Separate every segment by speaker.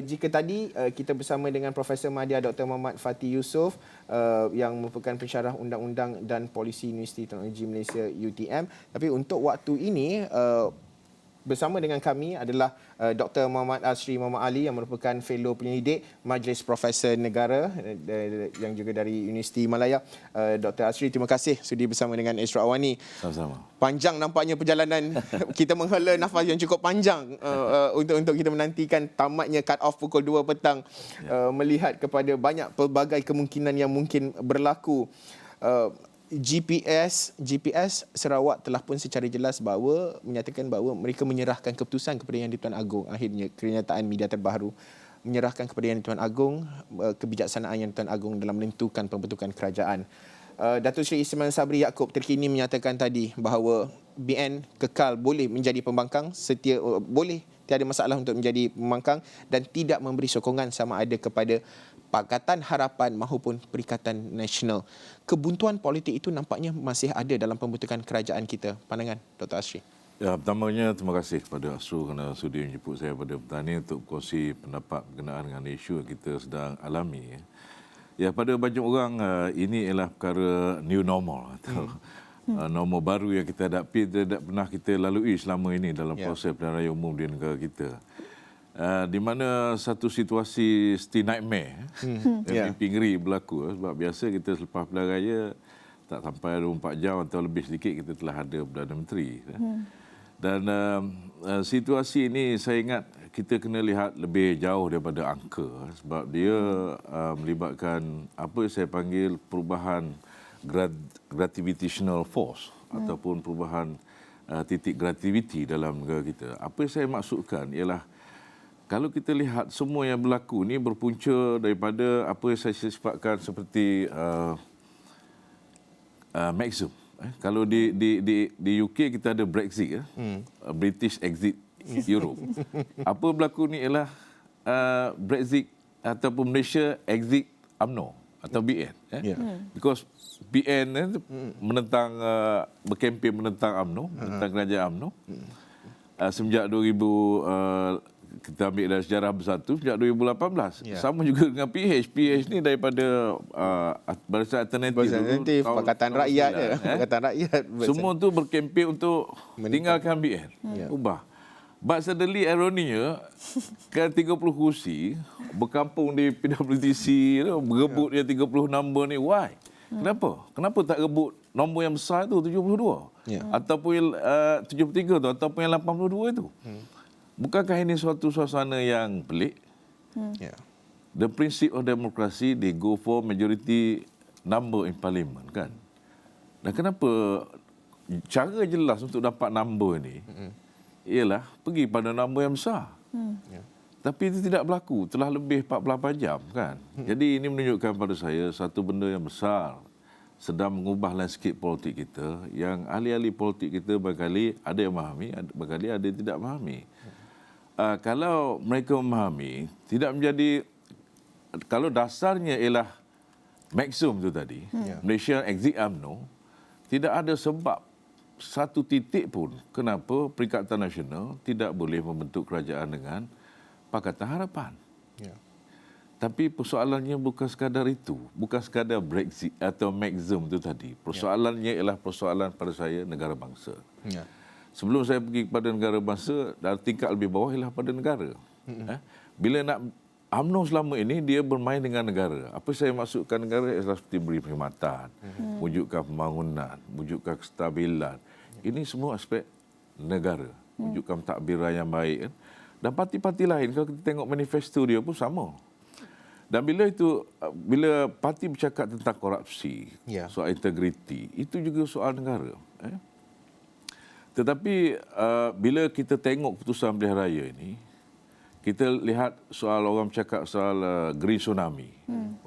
Speaker 1: jika tadi kita bersama dengan Profesor Madya Dr. Muhammad Fatty Yusof yang merupakan pensyarah undang-undang dan polisi Universiti Teknologi Malaysia UTM, tapi untuk waktu ini bersama dengan kami adalah Dr. Muhammad Asri Muhammad Ali yang merupakan fellow penyelidik Majlis Profesor Negara yang juga dari Universiti Malaya. Dr. Asri, terima kasih sudi bersama dengan Esra Awani.
Speaker 2: Sama-sama.
Speaker 1: Panjang nampaknya perjalanan. Kita menghela nafas yang cukup panjang untuk kita menantikan tamatnya cut off pukul 2 petang. Melihat kepada banyak pelbagai kemungkinan yang mungkin berlaku. GPS Sarawak telah pun secara jelas menyatakan bahawa mereka menyerahkan keputusan kepada Yang di-Tuan Agong. Akhirnya kenyataan media terbaru menyerahkan kepada Yang di-Tuan Agong kebijaksanaan Yang di-Tuan Agong dalam menentukan pembentukan kerajaan. Datuk Seri Ismail Sabri Yaakob terkini menyatakan tadi bahawa BN kekal boleh menjadi pembangkang, boleh tiada masalah untuk menjadi pembangkang dan tidak memberi sokongan sama ada kepada Pakatan Harapan maupun Perikatan Nasional. Kebuntuan politik itu nampaknya masih ada dalam pembentukan kerajaan kita. Pandangan Dr. Asri.
Speaker 2: Ya, pertamanya terima kasih kepada Asru kerana sudi menjemput saya pada petang ini untuk berkongsi pendapat berkenaan dengan isu yang kita sedang alami. Ya, pada banyak orang ini ialah perkara new normal atau normal baru yang kita hadapi tidak pernah kita lalui selama ini dalam proses pilihan raya umum di negara kita. Di mana satu situasi still nightmare yang mimpi ngeri berlaku. Sebab biasa kita selepas pilihan raya tak sampai 24 jam atau lebih sedikit kita telah ada Perdana Menteri. Dan situasi ini saya ingat kita kena lihat lebih jauh daripada angka sebab dia melibatkan apa yang saya panggil perubahan gravitational force ataupun perubahan titik graviti dalam negara kita. Apa yang saya maksudkan ialah kalau kita lihat semua yang berlaku ni berpunca daripada apa yang saya sifatkan seperti Maxim. Kalau di UK kita ada Brexit, British exit Europe. Apa berlaku ni ialah Brexit ataupun Malaysia exit UMNO atau BN. Because BN menentang berkempen menentang UMNO, menentang kerajaan UMNO. Semenjak 2000 kita ambil dari sejarah bersatu sejak 2018. Sama juga dengan PH. PH ni daripada Barisan Alternatif,
Speaker 1: Pakatan Rakyat. Pakatan Rakyat.
Speaker 2: Semua tu berkempen untuk tinggalkan BN. Ubah. But suddenly ironinya, kan 30 kursi berkampung di PWTC, berebut dia 30 nombor ni. Why? Kenapa? Kenapa tak rebut nombor yang besar tu 72? Ataupun 73 tu ataupun yang 82 itu? Bukankah ini suatu suasana yang pelik? The principle of democracy, they go for majority number in parliament, kan? Dan kenapa cara jelas untuk dapat number ni ialah pergi pada nombor yang besar. Tapi itu tidak berlaku. Telah lebih 48 jam, kan? Jadi ini menunjukkan pada saya satu benda yang besar sedang mengubah landscape politik kita yang ahli-ahli politik kita barangkali ada yang memahami, barangkali ada yang tidak memahami. Kalau mereka memahami, tidak menjadi, kalau dasarnya ialah Maxim tu tadi, Malaysia exit UMNO, tidak ada sebab satu titik pun kenapa Perikatan Nasional tidak boleh membentuk kerajaan dengan Pakatan Harapan. Tapi persoalannya bukan sekadar itu, bukan sekadar Brexit atau Maxim tu tadi. Persoalannya ialah persoalan pada saya negara bangsa. Sebelum saya pergi kepada negara bangsa, dari tingkat lebih bawah ialah pada negara. Bila nak UMNO selama ini, dia bermain dengan negara. Apa saya maksudkan negara ialah seperti beri perkhidmatan, wujudkan pembangunan, wujudkan kestabilan. Ini semua aspek negara. Wujudkan pentadbiran yang baik. Dan parti-parti lain, kalau kita tengok manifesto dia pun sama. Dan bila parti bercakap tentang korupsi, soal integriti, itu juga soal negara. Tetapi bila kita tengok keputusan pilihan raya ini, kita lihat soal orang bercakap soal green tsunami,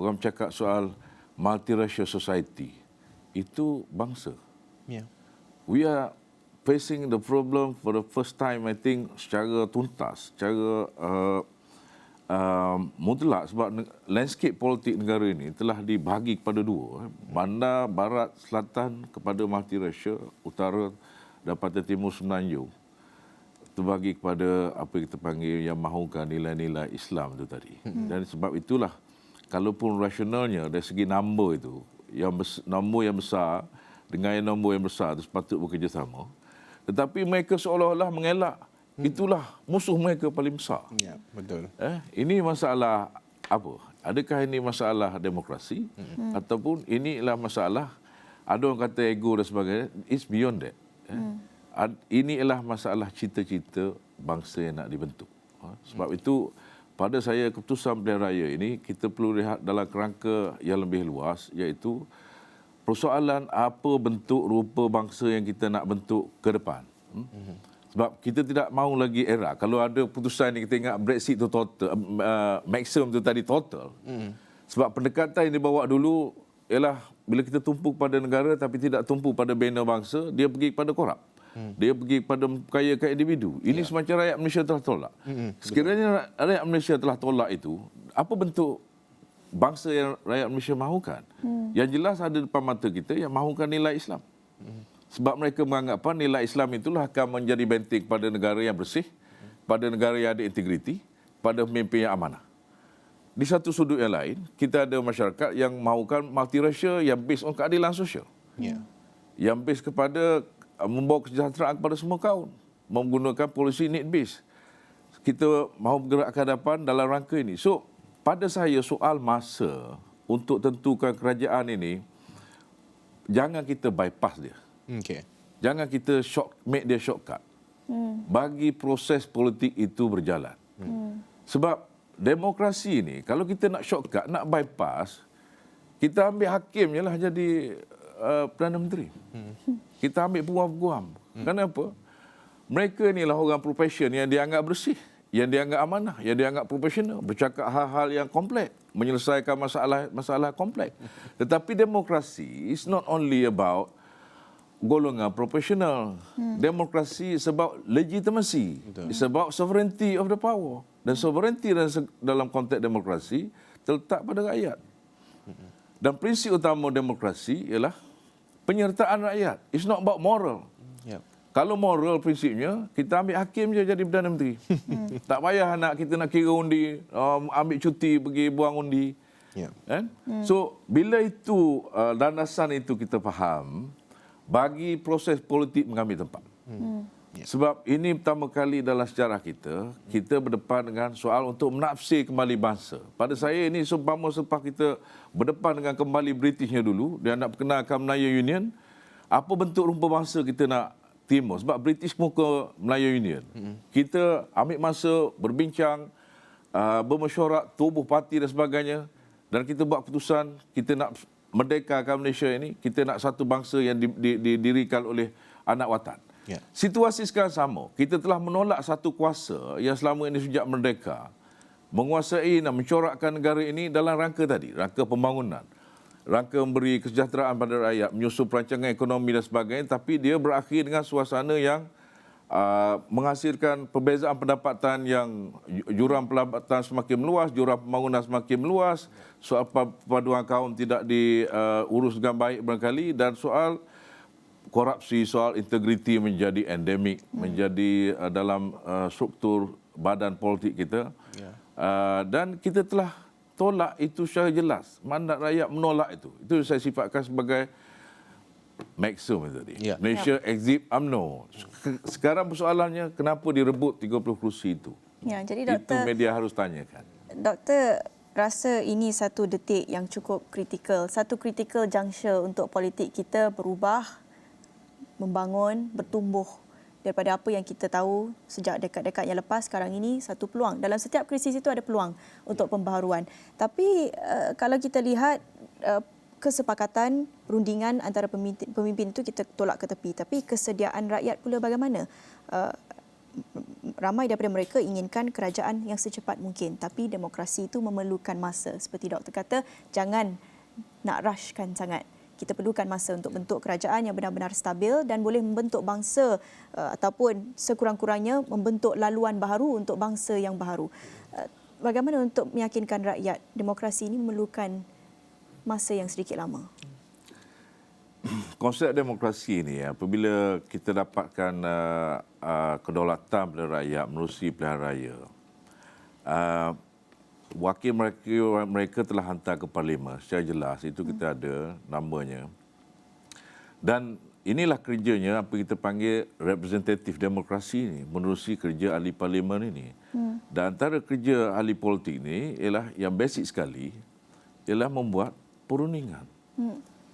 Speaker 2: orang bercakap soal multiracial society, itu bangsa. We are facing the problem for the first time, I think, secara tuntas, secara mutlak sebab landscape politik negara ini telah dibahagi kepada dua. Bandar, barat, selatan kepada multiracial, utara dan Pantai Timur Semenanjung. terbagi kepada apa yang kita panggil yang mahukan nilai-nilai Islam itu tadi. Dan sebab itulah, kalaupun rasionalnya dari segi nombor itu, nombor yang besar dengan nombor yang besar itu sepatut bekerjasama. Tetapi mereka seolah-olah mengelak. Itulah musuh mereka paling besar.
Speaker 1: Ya, betul.
Speaker 2: Ini masalah apa? Adakah ini masalah demokrasi? Ataupun inilah masalah, ada orang kata ego dan sebagainya, it's beyond that. Ini ialah masalah cita-cita bangsa yang nak dibentuk. Sebab itu, pada saya keputusan pilihan raya ini, kita perlu lihat dalam kerangka yang lebih luas, iaitu persoalan apa bentuk rupa bangsa yang kita nak bentuk ke depan. Sebab kita tidak mahu lagi era. Kalau ada putusan ni, kita ingat Brexit tu total, maximum tu tadi total. Sebab pendekatan yang dibawa dulu ialah bila kita tumpu pada negara tapi tidak tumpu pada bina bangsa, dia pergi kepada korup. Dia pergi kepada kaya individu. Ini semacam rakyat Malaysia telah tolak. Sekiranya rakyat Malaysia telah tolak itu, apa bentuk bangsa yang rakyat Malaysia mahukan? Yang jelas ada depan mata kita yang mahukan nilai Islam. Sebab mereka menganggapkan nilai Islam itulah akan menjadi benteng pada negara yang bersih, pada negara yang ada integriti, pada pemimpin yang amanah. Di satu sudut yang lain, kita ada masyarakat yang mahukan multiracial yang based on keadilan sosial. Yang based kepada membawa kesejahteraan kepada semua kaum, menggunakan polisi need based. Kita mahu bergerak ke hadapan dalam rangka ini. So, pada saya soal masa untuk tentukan kerajaan ini, jangan kita bypass dia. Jangan kita make dia shortcut. Bagi proses politik itu berjalan. Sebab demokrasi ini, kalau kita nak shortcut, nak bypass, kita ambil hakim je lah jadi Perdana Menteri. Kita ambil peguam-peguam. Kenapa? Mereka inilah orang profesion yang dianggap bersih, yang dianggap amanah, yang dianggap profesional, bercakap hal-hal yang kompleks, menyelesaikan masalah kompleks. Tetapi demokrasi is not only about golongan profesional. Demokrasi is about legitimacy. It's about sovereignty of the power. Dan sovereignty dalam konteks demokrasi terletak pada rakyat. Dan prinsip utama demokrasi ialah penyertaan rakyat. It's not about moral. Kalau moral prinsipnya, kita ambil hakim je jadi Perdana Menteri. Tak payah kita nak kira undi, ambil cuti pergi buang undi. Kan? So, bila itu, landasan itu kita faham, bagi proses politik mengambil tempat. Sebab ini pertama kali dalam sejarah kita berdepan dengan soal untuk menafsir kembali bangsa. Pada saya ini seumpama selepas kita berdepan dengan kembali Britishnya dulu, dia nak perkenalkan Melayu Union, apa bentuk rupa bangsa kita nak timur. Sebab British muka Melayu Union. Kita ambil masa berbincang, bermesyuarat, tubuh parti dan sebagainya, dan kita buat keputusan kita nak merdekakan Malaysia ini, kita nak satu bangsa yang didirikan oleh anak watan. Situasi sekarang sama. Kita telah menolak satu kuasa yang selama ini sejak merdeka menguasai dan mencorakkan negara ini dalam rangka tadi, rangka pembangunan, rangka memberi kesejahteraan pada rakyat, menyusun perancangan ekonomi dan sebagainya, tapi dia berakhir dengan suasana yang menghasilkan perbezaan pendapatan yang jurang pendapatan semakin meluas, jurang pembangunan semakin meluas, soal perpaduan kaum tidak diurus dengan baik barangkali, dan soal korupsi, soal integriti menjadi endemik, menjadi dalam struktur badan politik kita. Dan kita telah tolak itu secara jelas. Mandat rakyat menolak itu. Itu saya sifatkan sebagai maksimum tadi. Malaysia exit UMNO. Sekarang persoalannya kenapa direbut 30 kursi itu?
Speaker 3: Jadi Doktor,
Speaker 2: itu media harus tanyakan.
Speaker 3: Doktor rasa ini satu detik yang cukup kritikal. Satu critical juncture untuk politik kita berubah, membangun, bertumbuh daripada apa yang kita tahu sejak dekat-dekat yang lepas. Sekarang ini satu peluang. Dalam setiap krisis itu ada peluang untuk pembaharuan. Tapi kalau kita lihat kesepakatan, perundingan antara pemimpin itu kita tolak ke tepi. Tapi kesediaan rakyat pula bagaimana? Ramai daripada mereka inginkan kerajaan yang secepat mungkin. Tapi demokrasi itu memerlukan masa. Seperti doktor kata, jangan nak rushkan sangat. Kita perlukan masa untuk bentuk kerajaan yang benar-benar stabil dan boleh membentuk bangsa ataupun sekurang-kurangnya membentuk laluan baharu untuk bangsa yang baharu. Bagaimana untuk meyakinkan rakyat demokrasi ini memerlukan masa yang sedikit lama?
Speaker 2: konsep demokrasi ini apabila kita dapatkan kedaulatan pilihan rakyat menerusi pilihan raya, wakil mereka telah hantar ke parlimen secara jelas, itu kita ada namanya. Dan inilah kerjanya apa kita panggil representatif demokrasi ini, menerusi kerja ahli parlimen ini. Dan antara kerja ahli politik ini ialah yang basic sekali ialah membuat perundingan.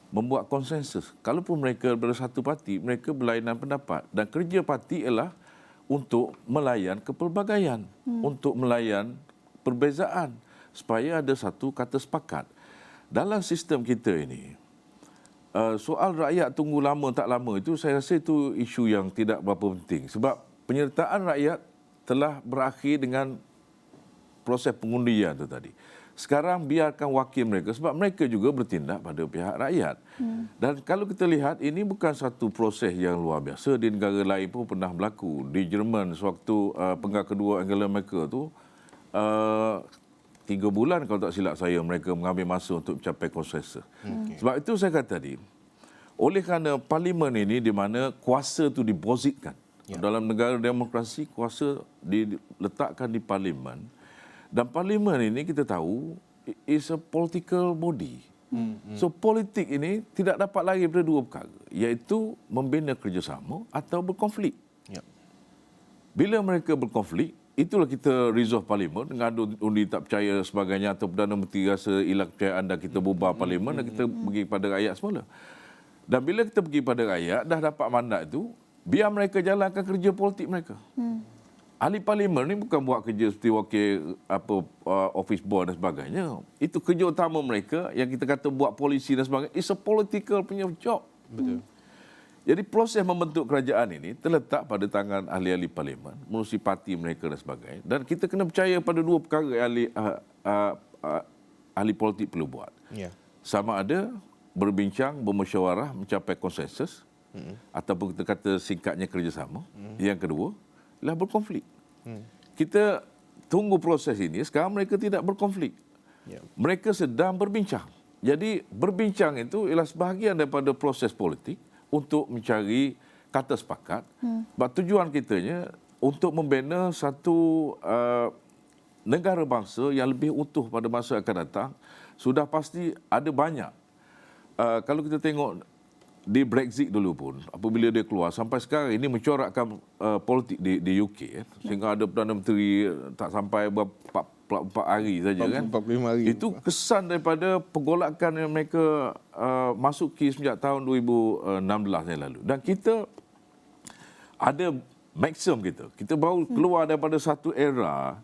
Speaker 2: Membuat konsensus. Kalaupun mereka bersatu parti, mereka berlainan pendapat. Dan kerja parti ialah untuk melayan kepelbagaian, untuk melayan perbezaan, supaya ada satu kata sepakat. Dalam sistem kita ini, soal rakyat tunggu lama tak lama itu, saya rasa itu isu yang tidak berapa penting. Sebab penyertaan rakyat telah berakhir dengan proses pengundian itu tadi. Sekarang biarkan wakil mereka, sebab mereka juga bertindak pada pihak rakyat. Dan kalau kita lihat, ini bukan satu proses yang luar biasa. Di negara lain pun pernah berlaku. Di Jerman, sewaktu penggal kedua Angela Merkel tu, 3 bulan kalau tak silap saya, mereka mengambil masa untuk mencapai konsensus. Sebab itu saya kata tadi, oleh kerana parlimen ini di mana kuasa itu dibozitkan. Dalam negara demokrasi, kuasa diletakkan di parlimen. Dan parlimen ini kita tahu is a political body. So politik ini tidak dapat lari daripada 2 perkara, iaitu membina kerjasama atau berkonflik. Bila mereka berkonflik, itulah kita resolve parlimen dengan undi tak percaya sebagainya, atau Perdana Menteri rasa hilang kepercayaan dan kita bubar parlimen dan kita pergi kepada rakyat semula. Dan bila kita pergi pada rakyat, dah dapat mandat itu, biar mereka jalankan kerja politik mereka. Ahli parlimen ni bukan buat kerja seperti wakil office boy dan sebagainya. Itu kerja utama mereka yang kita kata buat polisi dan sebagainya. It's a political punya job.
Speaker 1: Betul.
Speaker 2: Jadi proses membentuk kerajaan ini terletak pada tangan ahli-ahli parlimen, menerusi parti mereka dan sebagainya. Dan kita kena percaya pada 2 perkara ahli politik perlu buat. Sama ada berbincang, bermusyawarah, mencapai konsensus, ataupun kita kata singkatnya kerjasama. Yang kedua, ialah berkonflik. Kita tunggu proses ini, sekarang mereka tidak berkonflik. Mereka sedang berbincang. Jadi berbincang itu ialah sebahagian daripada proses politik untuk mencari kata sepakat. Sebab tujuan kitanya untuk membina satu negara bangsa yang lebih utuh pada masa akan datang. Sudah pasti ada banyak. Kalau kita tengok di Brexit dulu pun, apabila dia keluar, sampai sekarang ini mencorakkan politik di UK. Sehingga ada Perdana Menteri tak sampai 44 hari saja kan.
Speaker 1: 45 hari.
Speaker 2: Itu kesan daripada pergolakan yang mereka masuki sejak tahun 2016 yang lalu. Dan kita ada maksimum kita. Kita baru keluar daripada satu era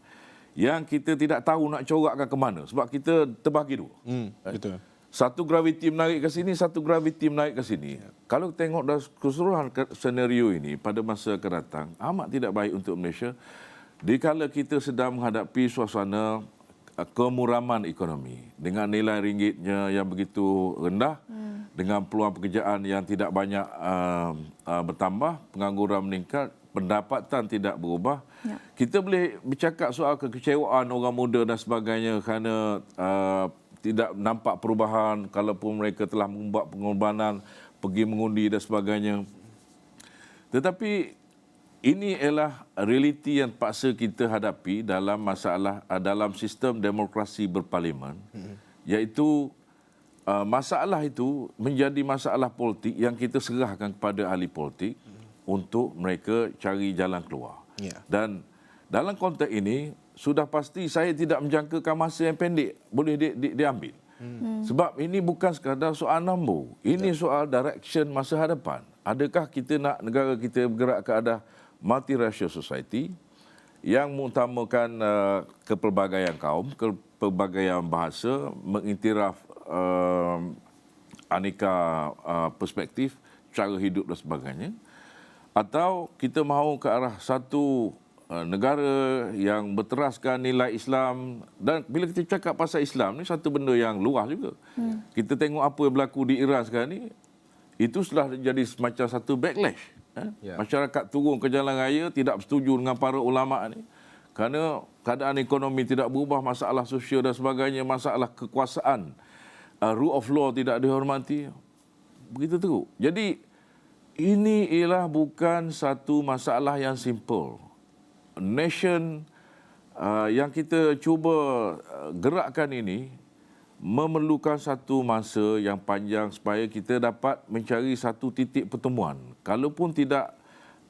Speaker 2: yang kita tidak tahu nak corakkan ke mana. Sebab kita terbagi 2.
Speaker 1: Betul.
Speaker 2: Satu graviti menarik ke sini, satu graviti menarik ke sini. Kalau tengok dalam keseluruhan senario ini pada masa akan datang, amat tidak baik untuk Malaysia. Dikala kita sedang menghadapi suasana kemuraman ekonomi dengan nilai ringgitnya yang begitu rendah, dengan peluang pekerjaan yang tidak banyak bertambah, pengangguran meningkat, pendapatan tidak berubah. Kita boleh bercakap soal kekecewaan orang muda dan sebagainya kerana tidak nampak perubahan, kalaupun mereka telah membuat pengorbanan, pergi mengundi dan sebagainya. Tetapi ini ialah realiti yang paksa kita hadapi dalam masalah dalam sistem demokrasi berparlimen, iaitu masalah itu menjadi masalah politik yang kita serahkan kepada ahli politik untuk mereka cari jalan keluar. Dan dalam konteks ini, sudah pasti saya tidak menjangkakan masa yang pendek boleh diambil. Sebab ini bukan sekadar soal nombor. Ini soal direction masa hadapan. Adakah kita nak negara kita bergerak ke arah multiracial society yang mengutamakan kepelbagaian kaum, kepelbagaian bahasa, mengiktiraf aneka perspektif, cara hidup dan sebagainya. Atau kita mahu ke arah satu negara yang berteraskan nilai Islam. Dan bila kita cakap pasal Islam ni, satu benda yang luas juga. Kita tengok apa yang berlaku di Iran sekarang ni, itu sudah jadi semacam satu backlash. Masyarakat turun ke jalan raya, tidak bersetuju dengan para ulama ni. Kerana keadaan ekonomi tidak berubah, masalah sosial dan sebagainya, masalah kekuasaan, rule of law tidak dihormati. begitu teruk. Jadi ini ialah bukan satu masalah yang simple. Nation yang kita cuba gerakkan ini memerlukan satu masa yang panjang supaya kita dapat mencari satu titik pertemuan. Kalaupun tidak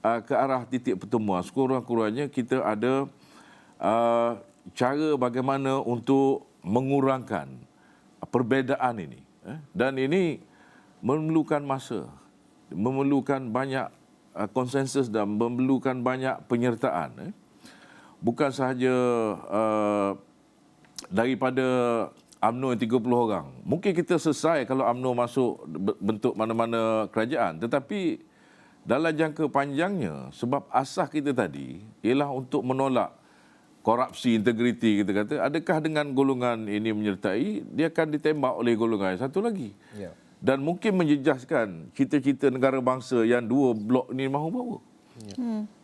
Speaker 2: ke arah titik pertemuan, sekurang-kurangnya kita ada cara bagaimana untuk mengurangkan perbezaan ini. Dan ini memerlukan masa, memerlukan banyak konsensus dan memerlukan banyak penyertaan. Bukan sahaja daripada UMNO yang 30 orang. Mungkin kita selesai kalau UMNO masuk bentuk mana-mana kerajaan. Tetapi dalam jangka panjangnya, sebab asas kita tadi ialah untuk menolak korupsi, integriti, kita kata, adakah dengan golongan ini menyertai, dia akan ditembak oleh golongan satu lagi.
Speaker 1: Ya.
Speaker 2: Dan mungkin menjejaskan cita-cita negara bangsa yang dua blok ini mahu bawa.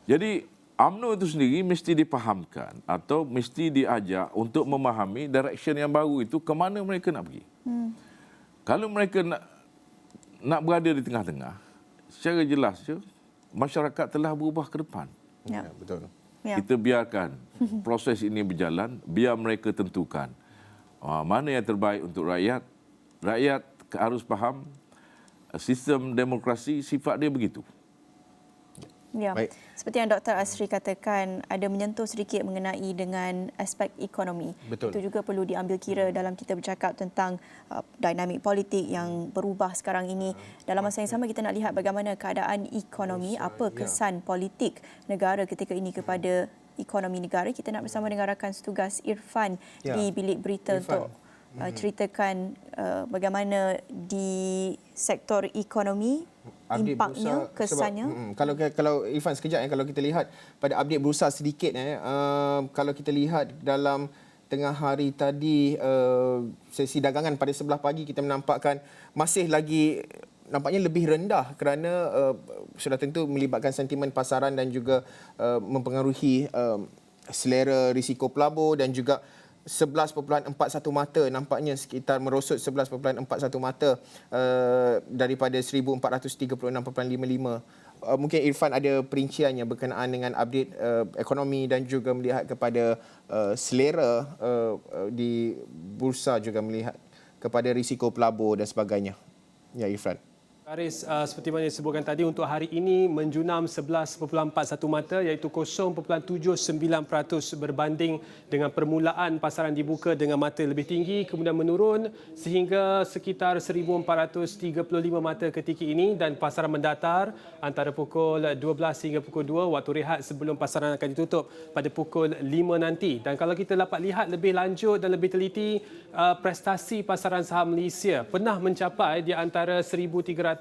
Speaker 2: Jadi UMNO itu sendiri mesti dipahamkan atau mesti diajak untuk memahami direction yang baru itu ke mana mereka nak pergi. Kalau mereka nak berada di tengah-tengah, secara jelas masyarakat telah berubah ke depan.
Speaker 3: Ya.
Speaker 1: Betul.
Speaker 3: Ya.
Speaker 2: Kita biarkan proses ini berjalan, biar mereka tentukan mana yang terbaik untuk rakyat. Rakyat harus faham sistem demokrasi sifat dia begitu.
Speaker 3: Ya.
Speaker 1: Baik.
Speaker 3: Seperti yang Dr. Asri katakan, ada menyentuh sedikit mengenai dengan aspek ekonomi.
Speaker 1: Betul.
Speaker 3: Itu juga perlu diambil kira dalam kita bercakap tentang dinamik politik yang berubah sekarang ini. Dalam masa yang sama kita nak lihat bagaimana keadaan ekonomi, apa kesan politik negara ketika ini kepada ekonomi negara. Kita nak bersama dengan rakan setugas Irfan di Bilik Berita
Speaker 1: Irfan.
Speaker 3: untuk ceritakan bagaimana di sektor ekonomi
Speaker 1: Update
Speaker 3: impaknya,
Speaker 1: bursa,
Speaker 3: kesannya.
Speaker 1: Sebab, kalau Irfan sekejap kalau kita lihat pada update bursa sedikit kalau kita lihat dalam tengah hari tadi sesi dagangan pada 11 pagi kita menampakkan masih lagi nampaknya lebih rendah kerana sudah tentu melibatkan sentimen pasaran dan juga mempengaruhi selera risiko pelabur dan juga 11.41 mata, nampaknya sekitar merosot 11.41 mata daripada 1436.55. Mungkin Irfan ada perinciannya berkenaan dengan update ekonomi dan juga melihat kepada selera di bursa, juga melihat kepada risiko pelabur dan sebagainya. Ya, Irfan.
Speaker 4: Haris, seperti mana disebutkan tadi, untuk hari ini menjunam 11.41 mata iaitu 0.79% berbanding dengan permulaan pasaran dibuka dengan mata lebih tinggi, kemudian menurun sehingga sekitar 1.435 mata ketika ini dan pasaran mendatar antara pukul 12 hingga pukul 2 waktu rehat sebelum pasaran akan ditutup pada pukul 5 nanti. Dan kalau kita dapat lihat lebih lanjut dan lebih teliti, prestasi pasaran saham Malaysia pernah mencapai di antara 373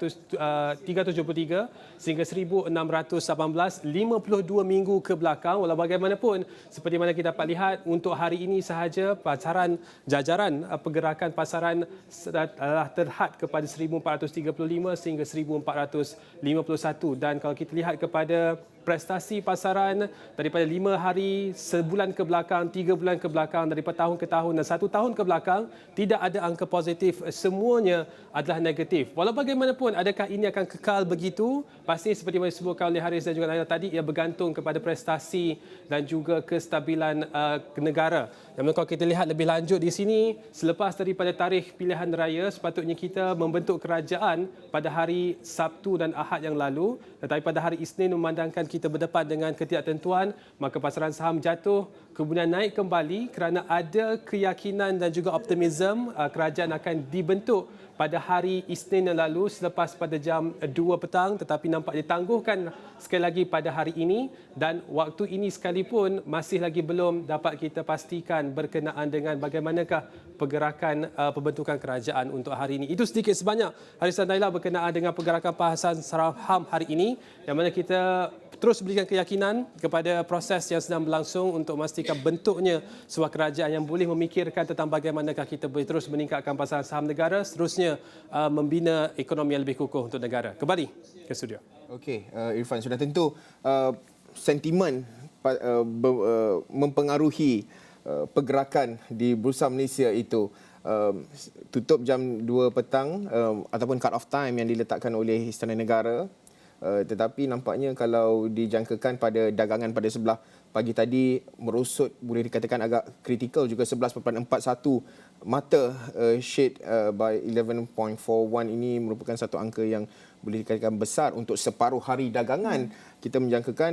Speaker 4: sehingga 1618 52 minggu ke belakang. Walau bagaimanapun, seperti mana kita dapat lihat untuk hari ini sahaja pasaran jajaran pergerakan pasaran telah terhad kepada 1435 sehingga 1451 dan kalau kita lihat kepada prestasi pasaran daripada 5 hari, sebulan ke belakang, 3 bulan ke belakang, daripada tahun ke tahun dan 1 tahun ke belakang, tidak ada angka positif. Semuanya adalah negatif. Walau bagaimanapun, adakah ini akan kekal begitu? Pasti seperti yang disebutkan oleh Haris dan juga Naila tadi, ia bergantung kepada prestasi dan juga kestabilan negara. Dan kalau kita lihat lebih lanjut di sini, selepas daripada tarikh pilihan raya, sepatutnya kita membentuk kerajaan pada hari Sabtu dan Ahad yang lalu. Tetapi pada hari Isnin memandangkan kita berdepan dengan ketidaktentuan, maka pasaran saham jatuh, kemudian naik kembali kerana ada keyakinan dan juga optimism kerajaan akan dibentuk pada hari Isnin yang lalu selepas pada jam 2 petang, tetapi nampak ditangguhkan sekali lagi pada hari ini dan waktu ini sekalipun masih lagi belum dapat kita pastikan berkenaan dengan bagaimanakah pergerakan pembentukan kerajaan untuk hari ini. Itu sedikit sebanyak Haris dan Naila berkenaan dengan pergerakan pasaran saham hari ini, yang mana kita terus berikan keyakinan kepada proses yang sedang berlangsung untuk memastikan bentuknya sebuah kerajaan yang boleh memikirkan tentang bagaimanakah kita boleh terus meningkatkan pasaran saham negara, seterusnya membina ekonomi yang lebih kukuh untuk negara. Kembali ke studio. Okey,
Speaker 1: Irfan, sudah tentu sentimen mempengaruhi pergerakan di Bursa Malaysia itu. tutup jam 2 petang ataupun cut off time yang diletakkan oleh Istana Negara. Tetapi nampaknya kalau dijangkakan pada dagangan pada sebelah pagi tadi merosot, boleh dikatakan agak kritikal juga, 11.41 mata shade by 11.41 ini merupakan satu angka yang boleh dikatakan besar untuk separuh hari dagangan. Kita menjangkakan,